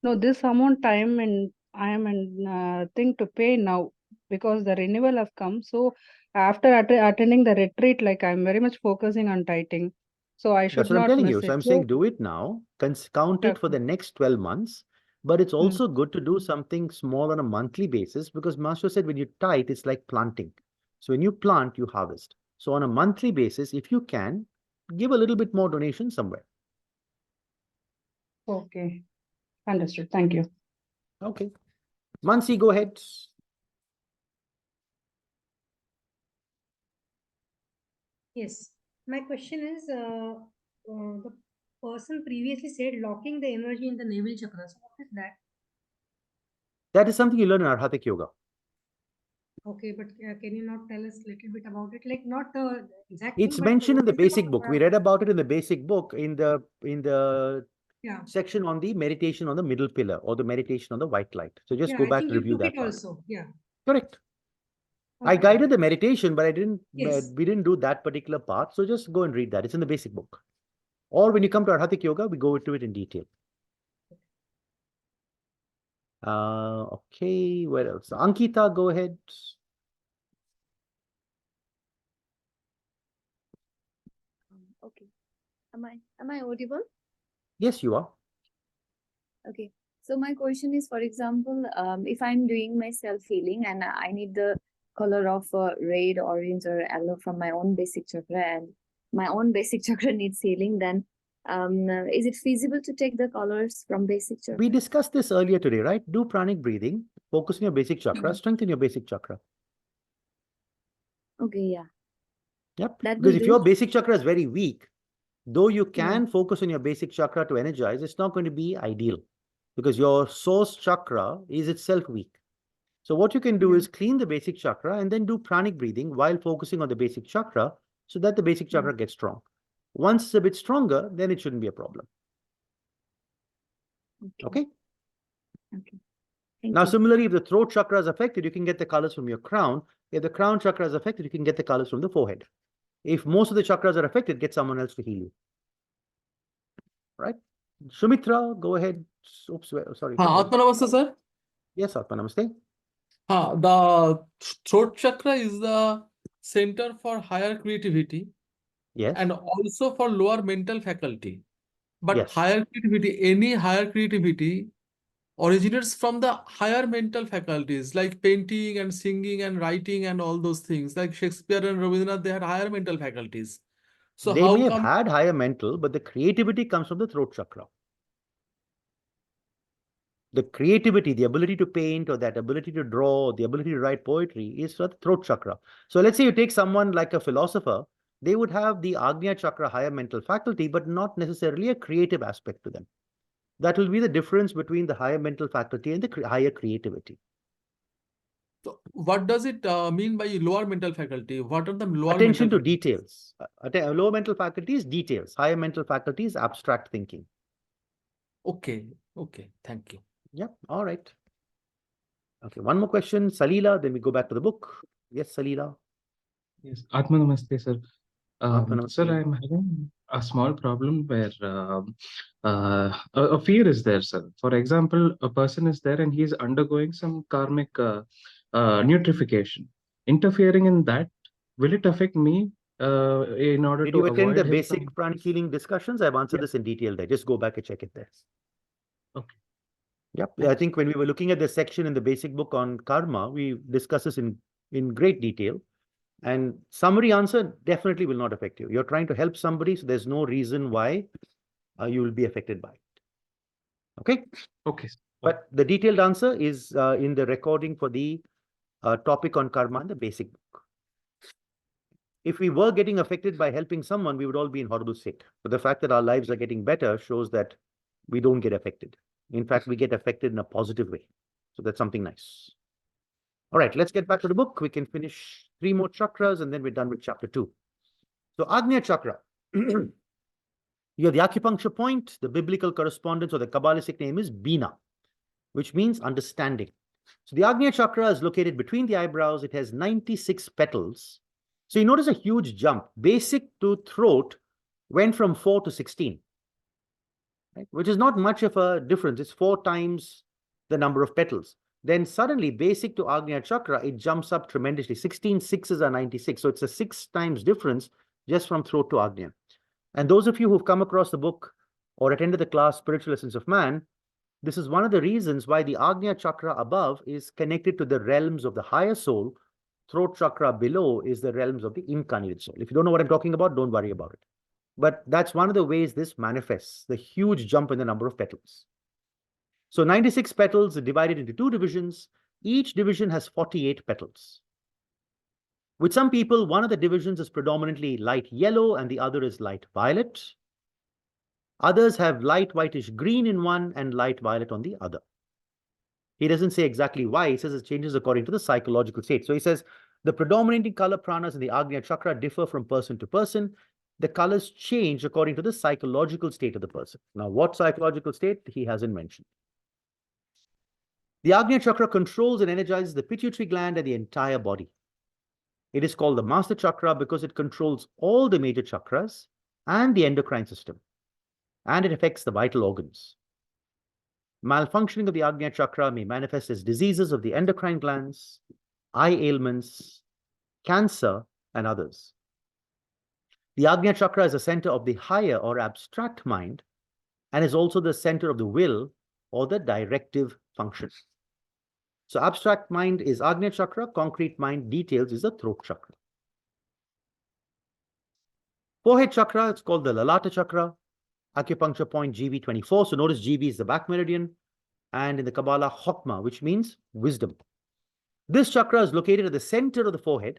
No, this amount I am in thing to pay now because the renewal has come. So after attending the retreat, like I'm very much focusing on tithing. So I
That's
should
what I'm
not
telling
miss
you. So
it.
I'm saying do it now, count it for
Okay.
the next 12 months. But it's also good to do something small on a monthly basis because Master said when you tithe, it's like planting. So when you plant, you harvest. So on a monthly basis, if you can, give a little bit more donation somewhere.
Okay. Understood. Thank you.
Okay. Mansi, go ahead.
Yes, my question is the person previously said locking the energy in the navel chakra. So what is that?
That is something you learn in Arhatic Yoga.
Okay, but can you not tell us a little bit about it? Like not the exact
It's
thing, but
mentioned in the
what is
basic book. We read about it in the basic book in the
yeah.
section on the meditation on the middle pillar or the meditation on the white light. So just
Yeah,
go
I
back
think
to
you
review
took
that
it
part.
also. Yeah.
Correct. I
Okay.
guided the meditation, but I didn't.
Yes.
We didn't do that particular part. So just go and read that. It's in the basic book. Or when you come to Arhatic Yoga, we go into it in detail. Okay. What else? Ankita, go ahead.
Okay. Am I audible?
Yes, you are.
Okay. So my question is, for example, if I'm doing my self-healing and I need the color of red, orange, or yellow from my own basic chakra, and my own basic chakra needs healing, then is it feasible to take the colors from basic chakra?
We discussed this earlier today, right? Do pranic breathing, focus on your basic chakra, strengthen your basic chakra.
Okay, yeah.
Yep.
That
Because
will
if
do.
your basic chakra is very weak, though you can focus on your basic chakra to energize, it's not going to be ideal because your source chakra is itself weak. So what you can do is clean the basic chakra and then do pranic breathing while focusing on the basic chakra so that the basic chakra gets strong. Once it's a bit stronger, then it shouldn't be a problem. Okay?
Okay. Thank
Now,
you.
similarly, if the throat chakra is affected, you can get the colors from your crown. If the crown chakra is affected, you can get the colors from the forehead. If most of the chakras are affected, get someone else to heal you. Right? Sumitra, go ahead. Oops, sorry.
Atma Namaste, sir.
Yes, Atma Namaste.
The throat chakra is the center for higher creativity
Yes.
and also for lower mental faculty. But
Yes.
higher creativity, any higher creativity originates from the higher mental faculties like painting and singing and writing and all those things. Like Shakespeare and Rabindranath, they had higher mental faculties. So
They may
how
have
come?
had higher mental, but the creativity comes from the throat chakra. The creativity, the ability to paint or that ability to draw, the ability to write poetry is the throat chakra. So let's say you take someone like a philosopher, they would have the Agnya chakra higher mental faculty, but not necessarily a creative aspect to them. That will be the difference between the higher mental faculty and the higher creativity.
So what does it mean by lower mental faculty? What are the lower
Attention
mental
to
faculties?
details. Lower mental faculty is details. Higher mental faculty is abstract thinking.
Okay, okay, thank you.
Yep, all right. Okay, one more question, Salila, then we go back to the book. Yes, Salila.
Yes, Atma Namaste, sir.
Atma
Sir,
Namaste.
I'm having a small problem where a fear is there, sir. For example, a person is there and he is undergoing some karmic nutrification. Interfering in that, will it affect me in order
Did
to
you attend the
avoid him
basic
from?
pranic healing discussions? I've answered
Yeah.
this in detail there. Just go back and check it there.
Okay.
Yep. I
Thanks.
think when we were looking at the section in the basic book on karma, we discussed this in great detail. And summary answer definitely will not affect you. You're trying to help somebody, so there's no reason why you will be affected by it. Okay?
Okay.
But the detailed answer is in the recording for the topic on karma in the basic book. If we were getting affected by helping someone, we would all be in horrible state. But the fact that our lives are getting better shows that we don't get affected. In fact, we get affected in a positive way. So that's something nice. All right, let's get back to the book. We can finish 3 more chakras and then we're done with chapter 2. So Agnya chakra. You have the acupuncture point. The biblical correspondence or the Kabbalistic name is Bina, which means understanding. So the Agnya chakra is located between the eyebrows. It has 96 petals. So you notice a huge jump. Basic to throat went from 4 to 16, right? Which is not much of a difference. It's 4 times the number of petals. Then suddenly, basic to Agnya chakra, it jumps up tremendously. 16 sixes are 96. So it's a 6 times difference just from throat to Agnya. And those of you who've come across the book or attended the class Spiritual Essence of Man, this is one of the reasons why the Agnya Chakra above is connected to the realms of the higher soul. Throat chakra below is the realms of the incarnated soul. If you don't know what I'm talking about, don't worry about it. But that's one of the ways this manifests, the huge jump in the number of petals. So 96 petals are divided into 2 divisions. Each division has 48 petals. With some people, one of the divisions is predominantly light yellow and the other is light violet. Others have light whitish green in one and light violet on the other. He doesn't say exactly why. He says it changes according to the psychological state. So he says the predominating color pranas in the Agnya Chakra differ from person to person. The colors change according to the psychological state of the person. Now, what psychological state? He hasn't mentioned. The Agnya Chakra controls and energizes the pituitary gland and the entire body. It is called the Master Chakra because it controls all the major chakras and the endocrine system, and it affects the vital organs. Malfunctioning of the Agnya Chakra may manifest as diseases of the endocrine glands, eye ailments, cancer, and others. The Agnya Chakra is a center of the higher or abstract mind and is also the center of the will or the directive function. So abstract mind is Agnya Chakra, concrete mind details is the throat chakra. Forehead chakra, it's called the Lalata Chakra, acupuncture point GB24. So notice GB is the back meridian, and in the Kabbalah, Chokmah, which means wisdom. This chakra is located at the center of the forehead.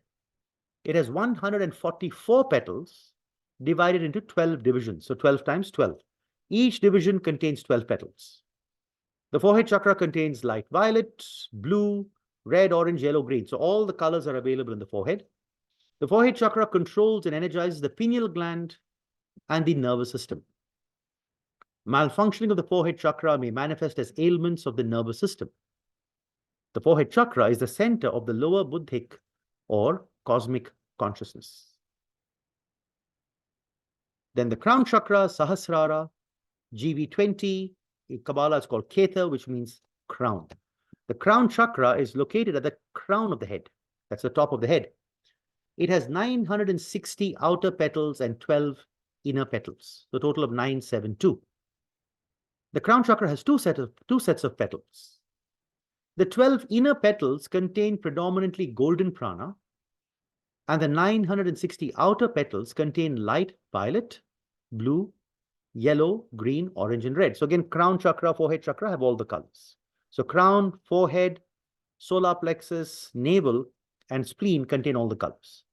It has 144 petals divided into 12 divisions. So 12 times 12. Each division contains 12 petals. The forehead chakra contains light violet, blue, red, orange, yellow, green. So all the colors are available in the forehead. The forehead chakra controls and energizes the pineal gland and the nervous system. Malfunctioning of the forehead chakra may manifest as ailments of the nervous system. The forehead chakra is the center of the lower buddhic or cosmic consciousness. Then the crown chakra, Sahasrara, GV20, in Kabbalah, it's called Ketha, which means crown. The crown chakra is located at the crown of the head. That's the top of the head. It has 960 outer petals and 12 inner petals, so a total of 972. The crown chakra has two sets of petals. The 12 inner petals contain predominantly golden prana, and the 960 outer petals contain light violet, blue, yellow, green, orange, and red. So again, crown chakra, forehead chakra have all the colors. So crown, forehead, solar plexus, navel, and spleen contain all the colors.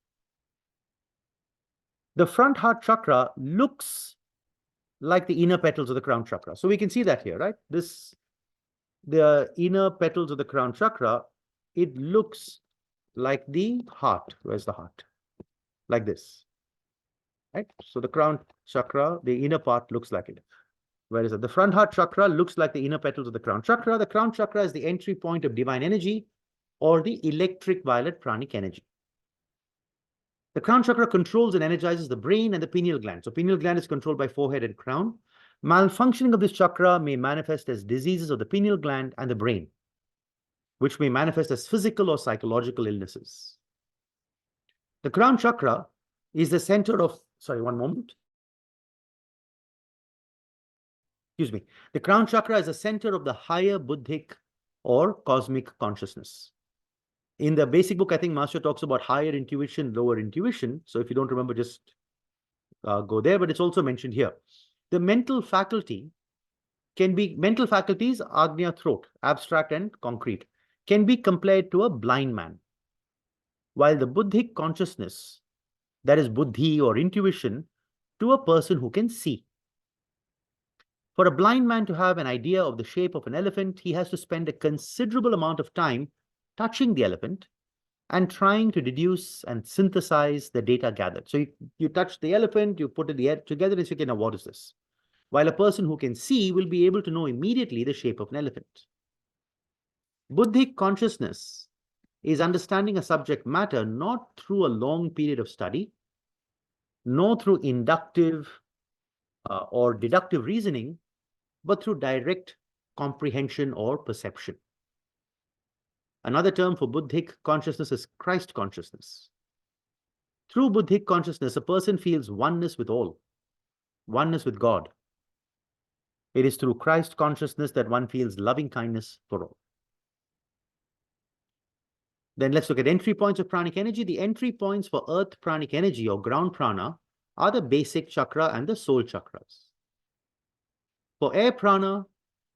The front heart chakra looks like the inner petals of the crown chakra. So we can see that here, right? The inner petals of the crown chakra, it looks like the heart. Where's the heart? Like this, right? So the crown chakra, the inner part looks like it. Where is it? The front heart chakra looks like the inner petals of the crown chakra. The crown chakra is the entry point of divine energy or the electric violet pranic energy. The crown chakra controls and energizes the brain and the pineal gland. So pineal gland is controlled by forehead and crown. Malfunctioning of this chakra may manifest as diseases of the pineal gland and the brain, which may manifest as physical or psychological illnesses. The crown chakra is the center of, sorry, one moment. Excuse me. The crown chakra is the center of the higher buddhic or cosmic consciousness. In the basic book, I think Master talks about higher intuition, lower intuition. So if you don't remember, just go there, but it's also mentioned here. The mental faculties, Agnya throat, abstract and concrete, can be compared to a blind man. While the buddhic consciousness, that is buddhi or intuition, to a person who can see. For a blind man to have an idea of the shape of an elephant, he has to spend a considerable amount of time touching the elephant and trying to deduce and synthesize the data gathered. So you touch the elephant, you put it together and say, okay, now what is this? While a person who can see will be able to know immediately the shape of an elephant. Buddhic consciousness is understanding a subject matter not through a long period of study, nor through inductive or deductive reasoning, but through direct comprehension or perception. Another term for Buddhic consciousness is Christ consciousness. Through Buddhic consciousness, a person feels oneness with all. oneness with God. It is through Christ consciousness that one feels loving kindness for all. Then let's look at entry points of pranic energy. The entry points for earth pranic energy or ground prana are the basic chakra and the soul chakras. For air prana,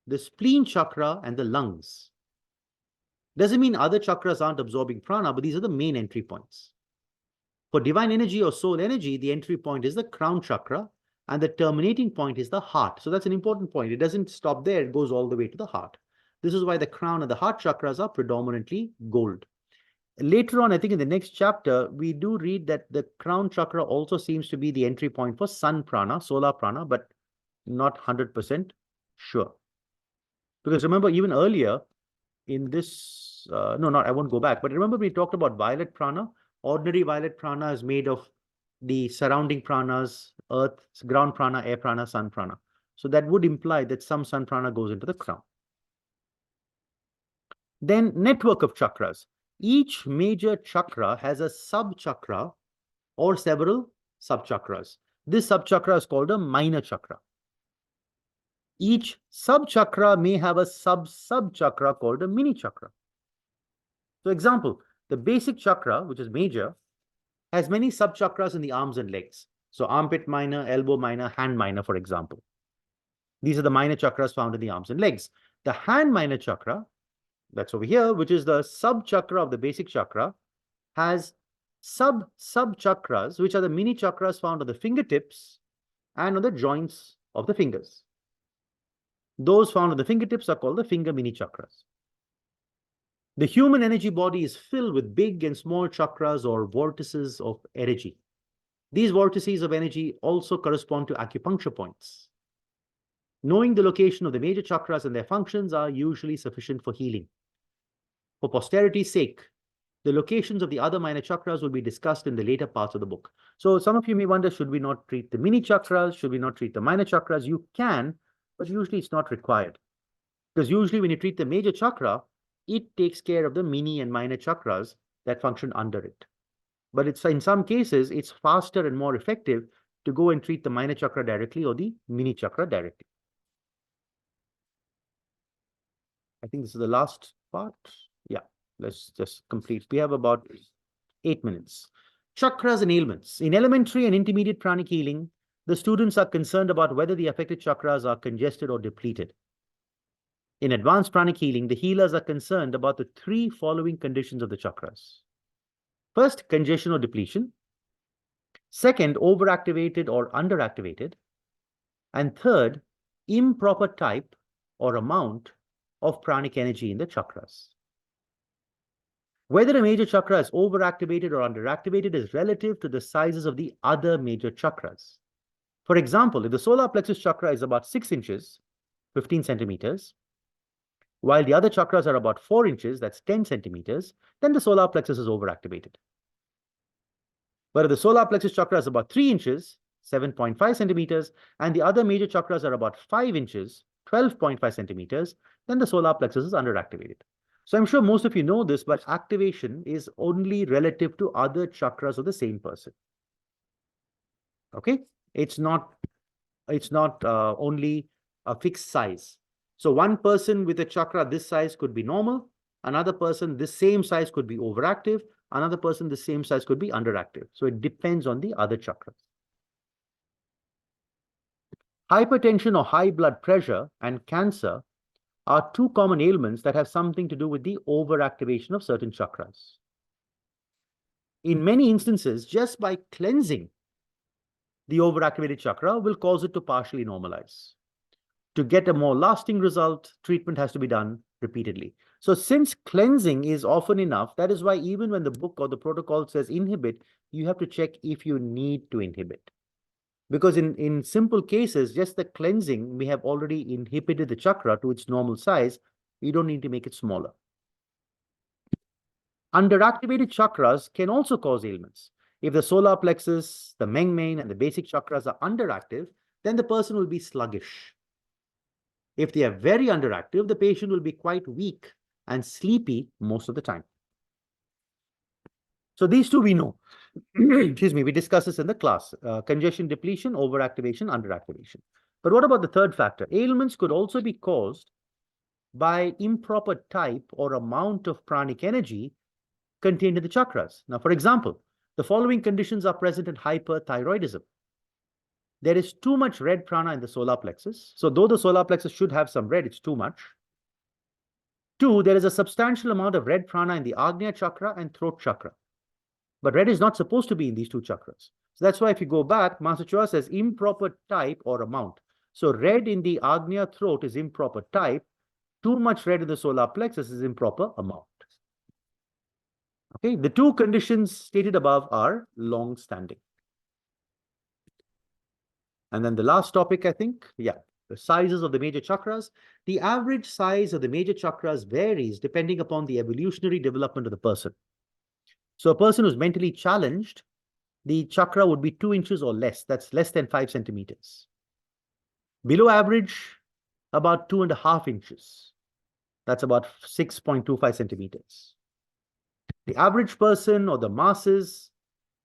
the spleen chakra and the lungs. Doesn't mean other chakras aren't absorbing prana, but these are the main entry points. For divine energy or soul energy, the entry point is the crown chakra and the terminating point is the heart. So that's an important point. It doesn't stop there, it goes all the way to the heart. This is why the crown and the heart chakras are predominantly gold. Later on, I think in the next chapter, we do read that the crown chakra also seems to be the entry point for sun prana, solar prana, but not 100% sure. Because remember, even earlier in this, I won't go back, but remember we talked about violet prana. Ordinary violet prana is made of the surrounding pranas, earth, ground prana, air prana, sun prana. So that would imply that some sun prana goes into the crown. Then network of chakras. Each major chakra has a sub-chakra or several sub-chakras. This sub-chakra is called a minor chakra. Each sub-chakra may have a sub-sub-chakra called a mini chakra. So example, the basic chakra, which is major, has many sub-chakras in the arms and legs. So armpit minor, elbow minor, hand minor, for example. These are the minor chakras found in the arms and legs. The hand minor chakra, that's over here, which is the sub-chakra of the basic chakra, has sub-sub-chakras, which are the mini chakras found on the fingertips and on the joints of the fingers. Those found on the fingertips are called the finger mini chakras. The human energy body is filled with big and small chakras or vortices of energy. These vortices of energy also correspond to acupuncture points. Knowing the location of the major chakras and their functions are usually sufficient for healing. For posterity's sake, the locations of the other minor chakras will be discussed in the later parts of the book. So some of you may wonder, should we not treat the mini chakras? Should we not treat the minor chakras? You can, but usually it's not required. Because usually when you treat the major chakra, it takes care of the mini and minor chakras that function under it. But it's in some cases, it's faster and more effective to go and treat the minor chakra directly or the mini chakra directly. I think this is the last part. Yeah, let's just complete. We have about 8 minutes. Chakras and ailments. In elementary and intermediate pranic healing, the students are concerned about whether the affected chakras are congested or depleted. In advanced pranic healing, the healers are concerned about the 3 following conditions of the chakras. First, congestion or depletion. Second, overactivated or underactivated. And third, improper type or amount of pranic energy in the chakras. Whether a major chakra is overactivated or underactivated is relative to the sizes of the other major chakras. For example, if the solar plexus chakra is about 6 inches, 15 centimeters, while the other chakras are about 4 inches, that's 10 centimeters, then the solar plexus is overactivated. But if the solar plexus chakra is about 3 inches, 7.5 centimeters, and the other major chakras are about 5 inches, 12.5 centimeters, then the solar plexus is underactivated. So I'm sure most of you know this, but activation is only relative to other chakras of the same person. Okay? It's not only a fixed size. So one person with a chakra this size could be normal, another person this same size could be overactive, another person the same size could be underactive. So it depends on the other chakras. Hypertension or high blood pressure and cancer are 2 common ailments that have something to do with the overactivation of certain chakras. In many instances, just by cleansing the overactivated chakra will cause it to partially normalize. To get a more lasting result, treatment has to be done repeatedly. So since cleansing is often enough, that is why even when the book or the protocol says inhibit, you have to check if you need to inhibit. Because in simple cases, just the cleansing may have already inhibited the chakra to its normal size. You don't need to make it smaller. Underactivated chakras can also cause ailments. If the solar plexus, the Mengmen, and the basic chakras are underactive, then the person will be sluggish. If they are very underactive, the patient will be quite weak and sleepy most of the time. So these 2 we know. excuse me, we discussed this in the class, congestion, depletion, overactivation, underactivation. But what about the third factor? Ailments could also be caused by improper type or amount of pranic energy contained in the chakras. Now, for example, the following conditions are present in hyperthyroidism. There is too much red prana in the solar plexus. So though the solar plexus should have some red, it's too much. 2, there is a substantial amount of red prana in the Agnya chakra and throat chakra. But red is not supposed to be in these two chakras. So that's why if you go back, Master Chua says improper type or amount. So red in the Agnya throat is improper type. Too much red in the solar plexus is improper amount. Okay, the two conditions stated above are long-standing. And then the last topic, I think, yeah, the sizes of the major chakras. The average size of the major chakras varies depending upon the evolutionary development of the person. So a person who's mentally challenged, the chakra would be 2 inches or less. That's less than 5 centimeters. Below average, about 2.5 inches. That's about 6.25 centimeters. The average person or the masses,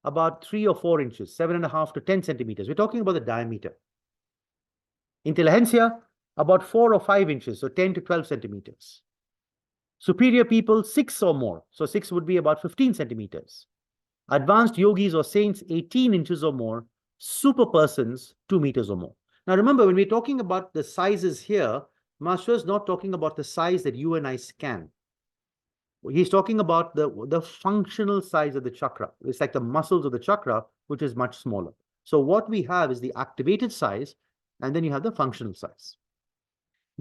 about 3 or 4 inches, 7.5 to 10 centimeters. We're talking about the diameter. Intelligentsia, about 4 or 5 inches, so 10 to 12 centimeters. Superior people, 6 or more. So 6 would be about 15 centimeters. Advanced yogis or saints, 18 inches or more. Super persons, 2 meters or more. Now remember, when we're talking about the sizes here, Master is not talking about the size that you and I scan. He's talking about the functional size of the chakra. It's like the muscles of the chakra, which is much smaller. So what we have is the activated size, and then you have the functional size.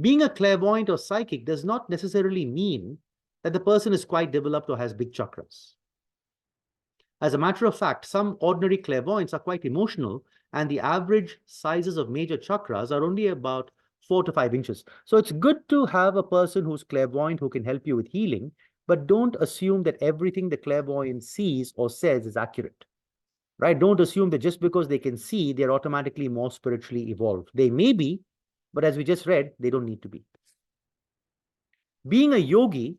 Being a clairvoyant or psychic does not necessarily mean that the person is quite developed or has big chakras. As a matter of fact, some ordinary clairvoyants are quite emotional, and the average sizes of major chakras are only about 4 to 5 inches. So it's good to have a person who's clairvoyant who can help you with healing, but don't assume that everything the clairvoyant sees or says is accurate, right? Don't assume that just because they can see, they're automatically more spiritually evolved. They may be, but as we just read, they don't need to be. Being a yogi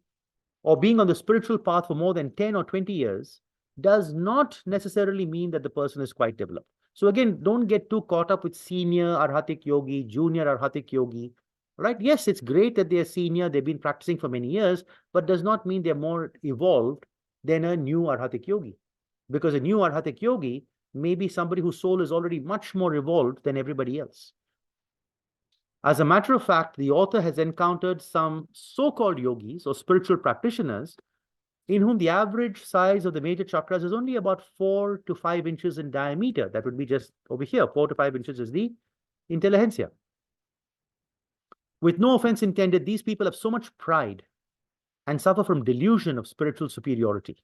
or being on the spiritual path for more than 10 or 20 years does not necessarily mean that the person is quite developed. So again, don't get too caught up with senior Arhatic yogi, junior Arhatic yogi, right? Yes, it's great that they're senior, they've been practicing for many years, but does not mean they're more evolved than a new Arhatic yogi. Because a new Arhatic yogi may be somebody whose soul is already much more evolved than everybody else. As a matter of fact, the author has encountered some so-called yogis or spiritual practitioners in whom the average size of the major chakras is only about 4 to 5 inches in diameter. That would be just over here. 4 to 5 inches is the intelligentsia. With no offense intended, these people have so much pride and suffer from delusion of spiritual superiority.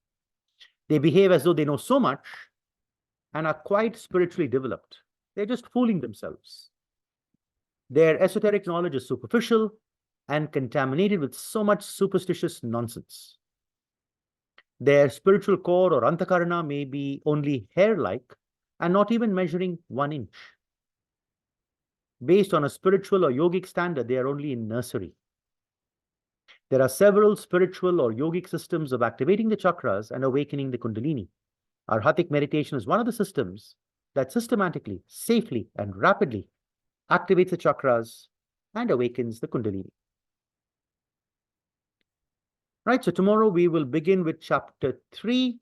They behave as though they know so much and are quite spiritually developed. They're just fooling themselves. Their esoteric knowledge is superficial and contaminated with so much superstitious nonsense. Their spiritual core or antakarana may be only hair-like and not even measuring 1 inch. Based on a spiritual or yogic standard, they are only in nursery. There are several spiritual or yogic systems of activating the chakras and awakening the kundalini. Arhatic meditation is one of the systems that systematically, safely, and rapidly activates the chakras and awakens the kundalini. Right, so tomorrow we will begin with chapter 3.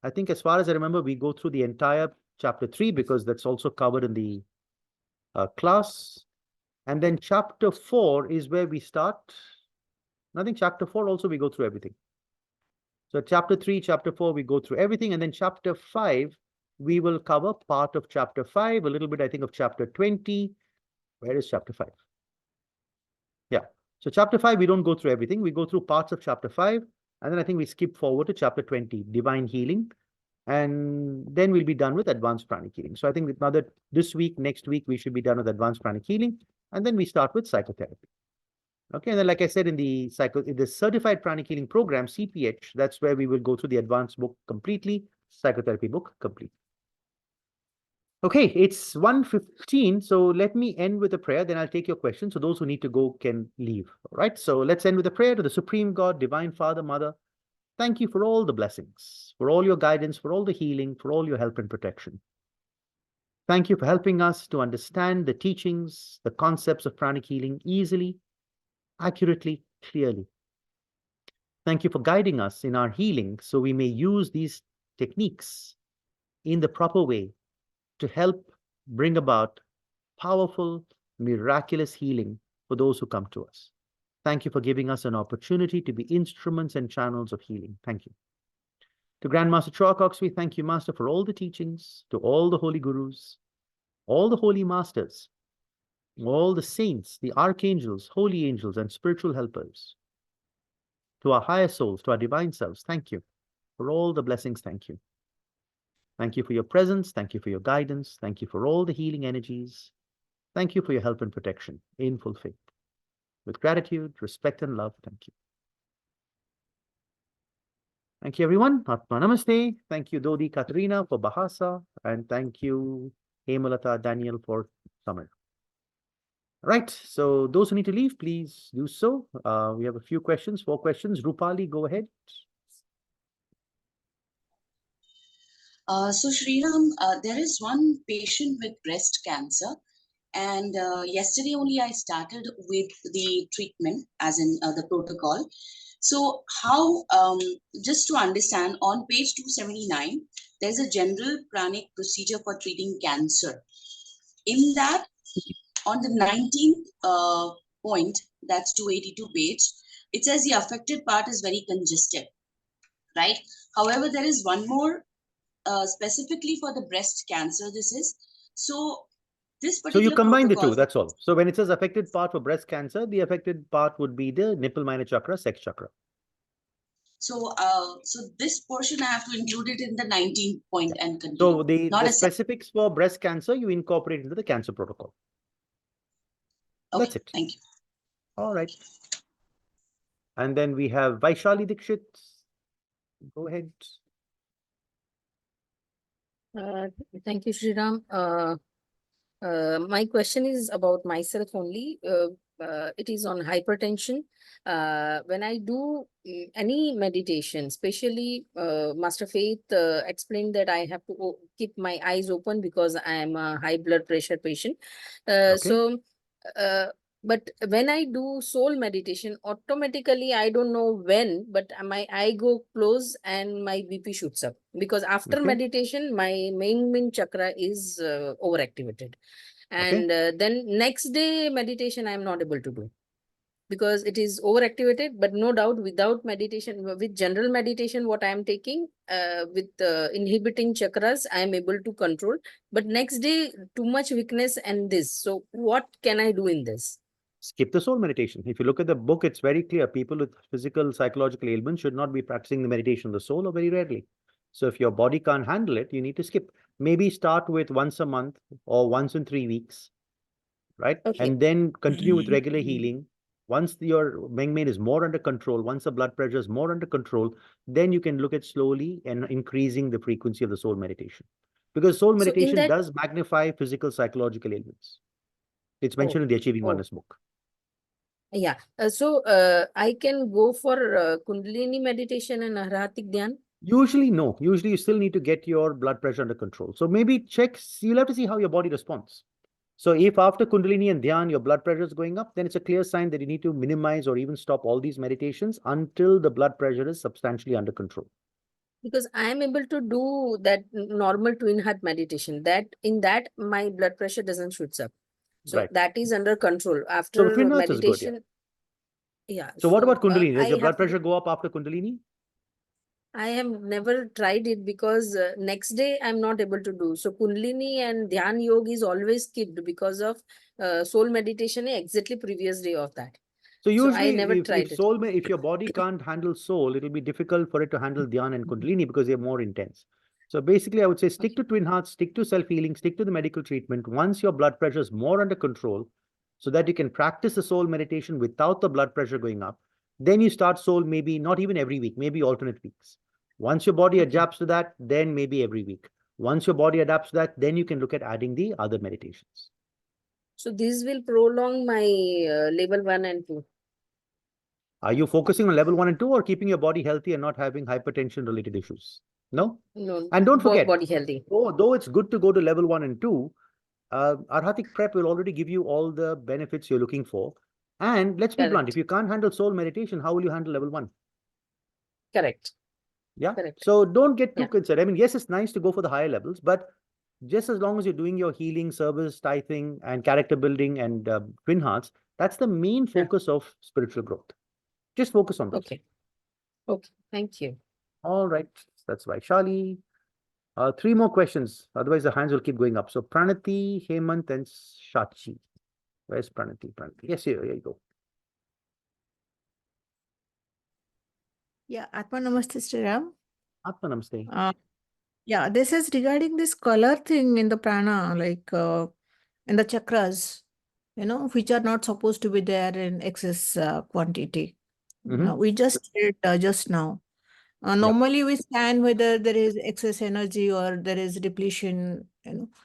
I think as far as I remember, we go through the entire chapter 3 because that's also covered in the class. And then chapter 4 is where we start. I think chapter 4 also we go through everything. So chapter 3, chapter 4, we go through everything. And then chapter 5, we will cover part of chapter 5, a little bit, I think, of chapter 20. Where is chapter 5? Yeah. So chapter 5, we don't go through everything. We go through parts of chapter 5. And then I think we skip forward to chapter 20, divine healing. And then we'll be done with advanced pranic healing. So I think this week, next week, we should be done with advanced pranic healing. And then we start with psychotherapy. Okay, and then like I said, in the certified pranic healing program, CPH, that's where we will go through the advanced book completely, psychotherapy book complete. Okay, it's 1:15, so let me end with a prayer, then I'll take your questions. So those who need to go can leave, all right? So let's end with a prayer to the Supreme God, Divine Father, Mother. Thank you for all the blessings, for all your guidance, for all the healing, for all your help and protection. Thank you for helping us to understand the teachings, the concepts of pranic healing easily, accurately, clearly. Thank you for guiding us in our healing so we may use these techniques in the proper way to help bring about powerful, miraculous healing for those who come to us. Thank you for giving us an opportunity to be instruments and channels of healing. Thank you. To Grandmaster Choacox, we thank you, Master, for all the teachings, to all the holy gurus, all the holy masters, all the saints, the archangels, holy angels, and spiritual helpers. To our higher souls, to our divine selves, thank you for all the blessings. Thank you. Thank you for your presence. Thank you for your guidance. Thank you for all the healing energies. Thank you for your help and protection in full faith. With gratitude, respect, and love, thank you. Thank you, everyone. Atma Namaste. Thank you, Dodi Katrina, for Bahasa. And thank you, Hemalata Daniel, for Summer. Right. So those who need to leave, please do so. We have a few questions, 4 questions. Rupali, go ahead.
So Shriram, there is one patient with breast cancer, and yesterday only I started with the treatment, as in the protocol. So how, just to understand, on page 279, there's a general pranic procedure for treating cancer. In that, on the 19th point, that's 282 page, it says the affected part is very congested, right? However, there is one more specifically for the breast cancer, this is. So this
So you
particular
combine the
protocol,
two, that's all. So when it says affected part for breast cancer, the affected part would be the nipple minor chakra, sex chakra.
so so this portion I have to include it in the 19th point and continue.
So the
Not a
specifics for breast cancer, you incorporate into the cancer protocol.
Okay,
That's it.
thank you.
All right. And then we have Vaishali Dikshit. Go ahead.
Thank you, Shriram. My question is about myself only. It is on hypertension. When I do any meditation, especially Master Faith explained that I have to keep my eyes open because I am a high blood pressure patient. But when I do soul meditation, automatically, I don't know when, but my eye go close and my BP shoots up. Because after meditation, my main chakra is overactivated. And then next day meditation, I'm not able to do. Because it is overactivated, but no doubt without meditation, with general meditation, what I am taking, with inhibiting chakras, I am able to control. But next day, too much weakness and this. So what can I do in this?
Skip the soul meditation. If you look at the book, it's very clear. People with physical, psychological ailments should not be practicing the meditation of the soul, or very rarely. So if your body can't handle it, you need to skip. Maybe start with once a month or once in 3 weeks, right? And then continue with regular healing. Once your Mengmain is more under control, once the blood pressure is more under control, then you can look at slowly and increasing the frequency of the soul meditation. Because soul meditation does magnify physical, psychological ailments. It's mentioned in the Achieving Oneness book.
Yeah. So I can go for Kundalini meditation and Arhatic Dhyan?
Usually, no. Usually, you still need to get your blood pressure under control. So maybe check, you'll have to see how your body responds. So if after Kundalini and Dhyan, your blood pressure is going up, then it's a clear sign that you need to minimize or even stop all these meditations until the blood pressure is substantially under control.
Because I am able to do that normal twin heart meditation. That in that my blood pressure doesn't shoots up. So that is under control. After
so twin hearts
meditation.
Is good, yeah. So what about Kundalini? Does your blood pressure go up after Kundalini?
I have never tried it because next day I'm not able to do. So Kundalini and Dhyan Yoga is always skipped because of soul meditation exactly previous day of that.
So usually
I never tried
if your body can't handle soul, it'll be difficult for it to handle Dhyan and Kundalini because they're more intense. So basically I would say stick to twin hearts, stick to self-healing, stick to the medical treatment. Once your blood pressure is more under control, so that you can practice the soul meditation without the blood pressure going up, then you start soul maybe not even every week, maybe alternate weeks. Once your body adapts to that, then maybe every week. Once your body adapts to that, then you can look at adding the other meditations.
So this will prolong my level 1 and 2.
Are you focusing on level 1 and 2 or keeping your body healthy and not having hypertension related issues? No?
No,
And don't forget,
body healthy.
though it's good to go to level 1 and 2, Arhatic Prep will already give you all the benefits you're looking for. And let's be blunt,
Correct.
if you can't handle soul meditation, how will you handle level 1?
Correct.
Yeah.
Correct.
So don't get too
Yeah.
concerned. I mean, yes, it's nice to go for the higher levels, but just as long as you're doing your healing, service, tithing, and character building and twin hearts, that's the main
Yeah.
focus of spiritual growth. Just focus on those.
Okay. Okay. Thank you.
All right. That's right. Shali. 3 more questions. Otherwise, the hands will keep going up. So Pranati, Hemant, and Shachi. Where's Pranati? Pranati. Yes, here you go.
Yeah, Atma Namaste, Sriram.
Atma Namaste.
Yeah, this is regarding this color thing in the prana, like in the chakras, which are not supposed to be there in excess quantity. We just did just now. Normally, we scan whether there is excess energy or there is depletion,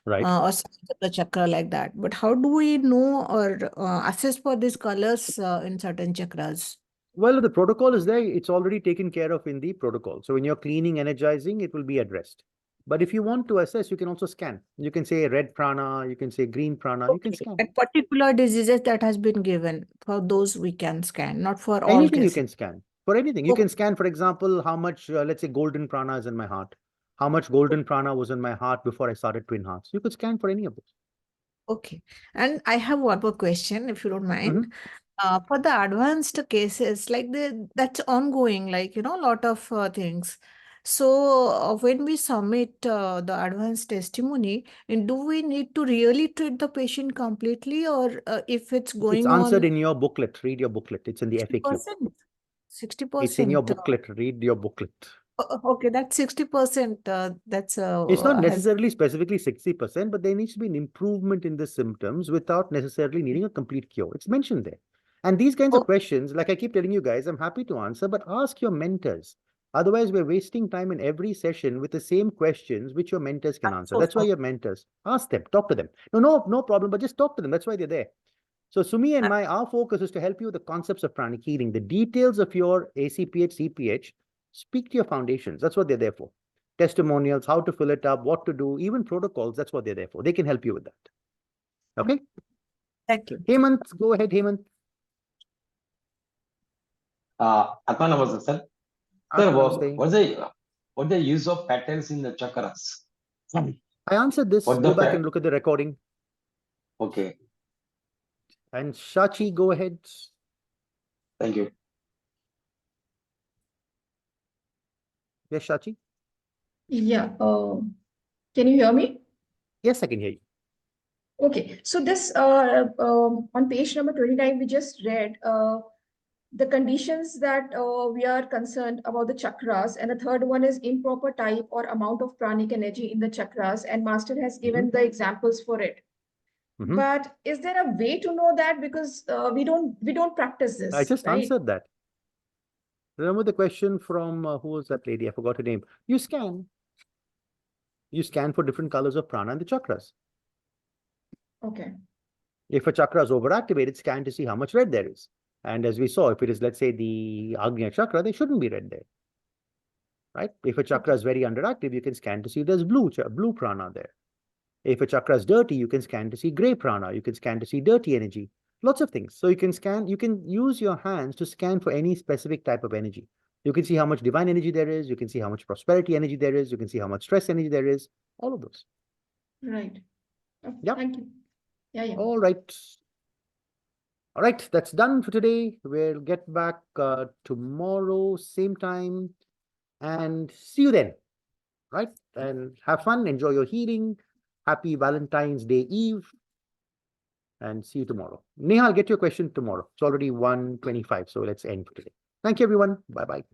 Right.
or signs of the chakra like that. But how do we know or assess for these colors in certain chakras?
Well, the protocol is there. It's already taken care of in the protocol. So when you're cleaning, energizing, it will be addressed. But if you want to assess, you can also scan. You can say red prana, you can say green prana, you can scan.
Like particular diseases that has been given, for those we can scan, not for all
Anything you
cases.
can scan. For anything. You can scan, for example, how much, let's say, golden prana is in my heart. How much golden prana was in my heart before I started twin hearts. You could scan for any of those.
Okay. And I have one more question, if you don't mind. For the advanced cases, like that's ongoing, like, a lot of things. So when we submit the advanced testimony, and do we need to really treat the patient completely, or if it's
It's
going
answered
on
in your booklet. Read your booklet. It's in the FAQ.
60%?
It's in your
60%.
booklet. Read your booklet.
Okay, that's 60%. That's
It's not
has
necessarily specifically 60%, but there needs to be an improvement in the symptoms without necessarily needing a complete cure. It's mentioned there. And these kinds of questions, like I keep telling you guys, I'm happy to answer, but ask your mentors. Otherwise, we're wasting time in every session with the same questions which your mentors can answer.
so
That's why
sorry.
your mentors. Ask them, talk to them. No problem, but just talk to them. That's why they're there. So Sumi and our focus is to help you with the concepts of pranic healing. The details of your ACPH, CPH, speak to your foundations. That's what they're there for. Testimonials, how to fill it up, what to do, even protocols, that's what they're there for. They can help you with that. Okay?
Thank you.
Hemant, go ahead, Hemant.
Atma Namaste, sir. Sir, what's the use of patterns in the chakras?
I answered this. Go back and look at the recording.
Okay.
And Shachi, go ahead.
Thank you.
Yes, Shachi?
Yeah. Can you hear me?
Yes, I can hear you.
Okay. So this on page number 29, we just read the conditions that we are concerned about the chakras, and the third one is improper type or amount of pranic energy in the chakras, and Master has given the examples for it. But is there a way to know that? Because we don't practice this.
I just
right?
answered that. Remember the question from who was that lady? I forgot her name. You scan. You scan for different colors of prana and the chakras.
Okay.
If a chakra is overactivated, scan to see how much red there is. And as we saw, if it is, let's say, the Agnya chakra, there shouldn't be red there. Right? If a chakra is very underactive, you can scan to see there's blue prana there. If a chakra is dirty, you can scan to see gray prana. You can scan to see dirty energy. Lots of things. So you can scan, you can use your hands to scan for any specific type of energy. You can see how much divine energy there is. You can see how much prosperity energy there is. You can see how much stress energy there is. All of those.
Right. Okay,
Yep.
Thank you. Yeah.
All right. All right. That's done for today. We'll get back tomorrow, same time, and see you then. Right? And have fun. Enjoy your healing. Happy Valentine's Day Eve. And see you tomorrow. Neha, I'll get your question tomorrow. It's already 1:25, so let's end for today. Thank you, everyone. Bye-bye.